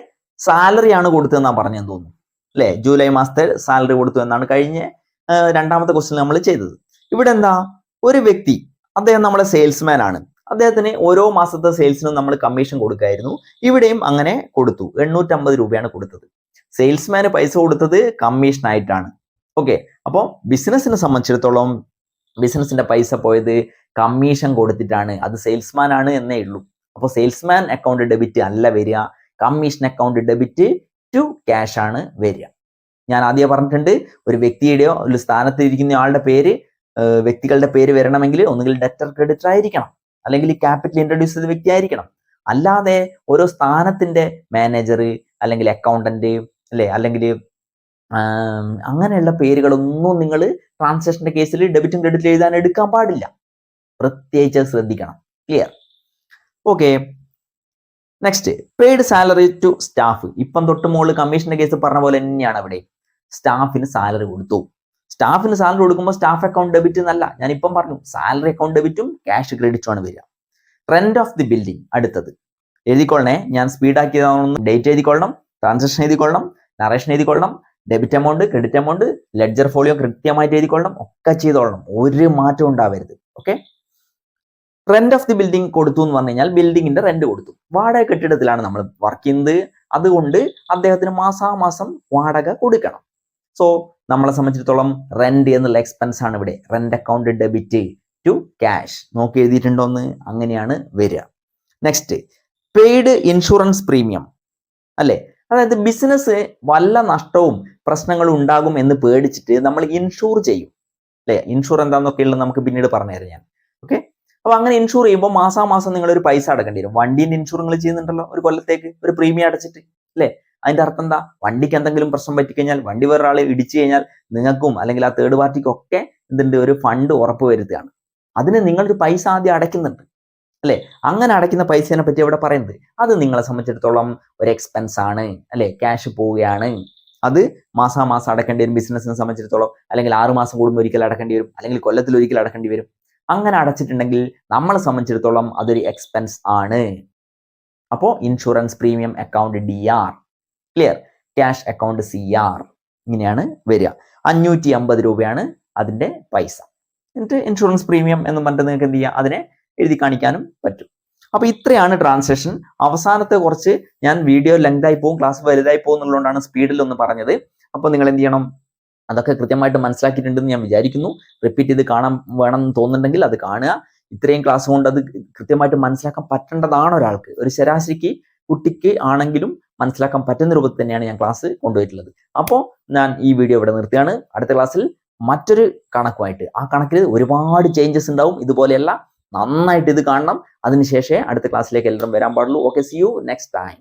സാലറി ആണ് കൊടുത്തതെന്നാണ് പറഞ്ഞെന്ന് തോന്നുന്നു അല്ലെ, ജൂലൈ മാസത്തെ സാലറി കൊടുത്തു എന്നാണ് കഴിഞ്ഞ രണ്ടാമത്തെ ക്വസ്റ്റ്യൻ നമ്മൾ ചെയ്തത്. ഇവിടെ എന്താ? ഒരു വ്യക്തി, അദ്ദേഹം നമ്മളെ സെയിൽസ്മാൻ ആണ്, അദ്ദേഹത്തിന് ഓരോ മാസത്തെ സെയിൽസിനും നമ്മൾ കമ്മീഷൻ കൊടുക്കായിരുന്നു. ഇവിടെയും അങ്ങനെ കൊടുത്തു. 850 രൂപയാണ് കൊടുത്തത്. സെയിൽസ്മാന് പൈസ കൊടുത്തത് കമ്മീഷൻ ആയിട്ടാണ്. ഓക്കെ, അപ്പോൾ ബിസിനസിനെ സംബന്ധിച്ചിടത്തോളം ബിസിനസിന്റെ പൈസ പോയത് കമ്മീഷൻ കൊടുത്തിട്ടാണ്. അത് സെയിൽസ്മാൻ ആണ് എന്നേ ഉള്ളൂ. അപ്പോൾ സെയിൽസ്മാൻ അക്കൗണ്ട് ഡെബിറ്റ് അല്ല വരിക, commission account debit to cash ആണ് വരിക. ഞാൻ ആദ്യം പറഞ്ഞിട്ടുണ്ട്, ഒരു വ്യക്തിയുടെയോ ഒരു സ്ഥാനത്ത് ഇരിക്കുന്ന ആളുടെ പേര്, വ്യക്തികളുടെ പേര് വരണമെങ്കിൽ ഒന്നുകിൽ ഡെറ്റർ ക്രെഡിറ്റർ ആയിരിക്കണം, അല്ലെങ്കിൽ ക്യാപിറ്റൽ ഇൻട്രൊഡ്യൂസ് ചെയ്ത വ്യക്തി ആയിരിക്കണം. അല്ലാതെ ഓരോ സ്ഥാനത്തിന്റെ മാനേജർ അല്ലെങ്കിൽ അക്കൗണ്ടന്റ് അല്ലെ, അല്ലെങ്കിൽ അങ്ങനെയുള്ള പേരുകളൊന്നും നിങ്ങൾ ട്രാൻസാക്ഷന്റെ കേസിൽ ഡെബിറ്റും ക്രെഡിറ്റും എഴുതാൻ എടുക്കാൻ പാടില്ല. പ്രത്യേകിച്ച് ശ്രദ്ധിക്കണം. Clear? Okay, next paid salary to staff. ഇപ്പം തൊട്ട് മുകളിൽ കമ്മീഷന്റെ കേസ് പറഞ്ഞ പോലെ തന്നെയാണ് അവിടെ. സ്റ്റാഫിന് സാലറി കൊടുത്തു. സ്റ്റാഫിന് സാലറി കൊടുക്കുമ്പോൾ സ്റ്റാഫ് അക്കൗണ്ട് ഡെബിറ്റ് എന്നല്ല, ഞാനിപ്പം പറഞ്ഞു സാലറി അക്കൗണ്ട് ഡെബിറ്റും ക്യാഷ് ക്രെഡിറ്റും ആണ് വരിക. റെന്റ് ഓഫ് ദി ബിൽഡിംഗ് അടുത്തത് എഴുതിക്കൊള്ളണേ, ഞാൻ സ്പീഡാക്കിയതാണെന്ന്. ഡേറ്റ് എഴുതിക്കൊള്ളണം, ട്രാൻസാക്ഷൻ എഴുതിക്കൊള്ളണം, നറേഷൻ എഴുതിക്കൊള്ളണം, debit amount, credit amount, ledger folio കൃത്യമായിട്ട് എഴുതിക്കൊള്ളണം, ഒക്കെ ചെയ്തോളണം, ഒരു മാറ്റം ഉണ്ടാവരുത്. Okay. Rent of the building കൊടുത്തു എന്ന് പറഞ്ഞു കഴിഞ്ഞാൽ ബിൽഡിങ്ങിന്റെ റെന്റ് കൊടുത്തു. വാടക കെട്ടിടത്തിലാണ് നമ്മൾ വർക്ക് ചെയ്യുന്നത്, അതുകൊണ്ട് അദ്ദേഹത്തിന് മാസാമാസം വാടക കൊടുക്കണം. സോ നമ്മളെ സംബന്ധിച്ചിടത്തോളം റെന്റ് എന്നുള്ള എക്സ്പെൻസ് ആണ് ഇവിടെ. Rent account debit to cash നോക്കി എഴുതിയിട്ടുണ്ടോന്ന്, അങ്ങനെയാണ് വരിക. നെക്സ്റ്റ് പെയ്ഡ് ഇൻഷുറൻസ് പ്രീമിയം അല്ലെ, അതായത് ബിസിനസ് വല്ല നഷ്ടവും പ്രശ്നങ്ങളും ഉണ്ടാകും എന്ന് പേടിച്ചിട്ട് നമ്മൾ ഇൻഷൂർ ചെയ്യും അല്ലെ. ഇൻഷൂർ എന്താണെന്നൊക്കെ ഉള്ളത് നമുക്ക് പിന്നീട് പറഞ്ഞുതരാം ഞാൻ. ഓക്കെ. അപ്പൊ അങ്ങനെ ഇൻഷൂർ ചെയ്യുമ്പോൾ മാസാമാസം നിങ്ങൾ ഒരു പൈസ അടക്കേണ്ടി വരും. വണ്ടീന്റെ ഇൻഷൂർ നിങ്ങൾ ചെയ്യുന്നുണ്ടല്ലോ ഒരു കൊല്ലത്തേക്ക് ഒരു പ്രീമിയം അടച്ചിട്ട് അല്ലെ. അതിന്റെ അർത്ഥം എന്താ, വണ്ടിക്ക് എന്തെങ്കിലും പ്രശ്നം പറ്റിക്കഴിഞ്ഞാൽ, വണ്ടി വേറൊരാളെ ഇടിച്ചു കഴിഞ്ഞാൽ നിങ്ങൾക്കും അല്ലെങ്കിൽ ആ തേർഡ് പാർട്ടിക്കും ഒക്കെ എന്തുണ്ട്, ഒരു ഫണ്ട് ഉറപ്പ് വരുത്തുകയാണ്. അതിന് നിങ്ങളൊരു പൈസ ആദ്യം അടയ്ക്കുന്നുണ്ട് അല്ലെ. അങ്ങനെ അടയ്ക്കുന്ന പൈസയെ പറ്റി അവിടെ പറയുന്നത്, അത് നിങ്ങളെ സംബന്ധിച്ചിടത്തോളം ഒരു എക്സ്പെൻസ് ആണ് അല്ലെ, ക്യാഷ് പോവുകയാണ്. അത് മാസാമാസം അടക്കേണ്ടി വരും ബിസിനസിനെ സംബന്ധിച്ചിടത്തോളം, അല്ലെങ്കിൽ 6 മാസം കൂടുമ്പോൾ ഒരിക്കൽ അടക്കേണ്ടി വരും, അല്ലെങ്കിൽ കൊല്ലത്തിൽ ഒരിക്കൽ അടക്കേണ്ടി വരും. അങ്ങനെ അടച്ചിട്ടുണ്ടെങ്കിൽ നമ്മളെ സംബന്ധിച്ചിടത്തോളം അതൊരു എക്സ്പെൻസ് ആണ്. അപ്പോൾ insurance premium account DR, clear. Cash account CR, ഇങ്ങനെയാണ് വരിക. 550 രൂപയാണ് അതിന്റെ പൈസ. എന്നിട്ട് ഇൻഷുറൻസ് പ്രീമിയം എന്ന് പറഞ്ഞിട്ട് നിങ്ങൾക്ക് എന്ത് ചെയ്യാം, അതിനെ എഴുതി കാണിക്കാനും പറ്റും. അപ്പൊ ഇത്രയാണ് ട്രാൻസാക്ഷൻ. അവസാനത്തെ കുറച്ച് ഞാൻ വീഡിയോ ലെങ്ത് ആയി പോകും, ക്ലാസ് വലുതായി പോകും എന്നുള്ളതുകൊണ്ടാണ് സ്പീഡിൽ ഒന്ന് പറഞ്ഞത്. അപ്പൊ നിങ്ങൾ എന്ത് ചെയ്യണം, അതൊക്കെ കൃത്യമായിട്ട് മനസ്സിലാക്കിയിട്ടുണ്ടെന്ന് ഞാൻ വിചാരിക്കുന്നു. റിപ്പീറ്റ് ചെയ്ത് കാണാൻ വേണമെന്ന് തോന്നുന്നുണ്ടെങ്കിൽ അത് കാണുക. ഇത്രയും ക്ലാസ് കൊണ്ട് അത് കൃത്യമായിട്ട് മനസ്സിലാക്കാൻ പറ്റേണ്ടതാണ് ഒരാൾക്ക്. ഒരു ശരാശരിക്ക് കുട്ടിക്ക് ആണെങ്കിലും മനസ്സിലാക്കാൻ പറ്റുന്ന രൂപത്തിൽ തന്നെയാണ് ഞാൻ ക്ലാസ് കൊണ്ടുപോയിട്ടുള്ളത്. അപ്പോൾ ഞാൻ ഈ വീഡിയോ ഇവിടെ നിർത്തുകയാണ്. അടുത്ത ക്ലാസ്സിൽ മറ്റൊരു കണക്കുമായിട്ട്, ആ കണക്കിൽ ഒരുപാട് ചേഞ്ചസ് ഉണ്ടാവും. ഇതുപോലെയല്ല, നന്നായിട്ട് ഇത് കാണണം. അതിനുശേഷമേ അടുത്ത ക്ലാസ്സിലേക്ക് എല്ലാവരും വരാൻ പാടുള്ളൂ. Okay, C you next time.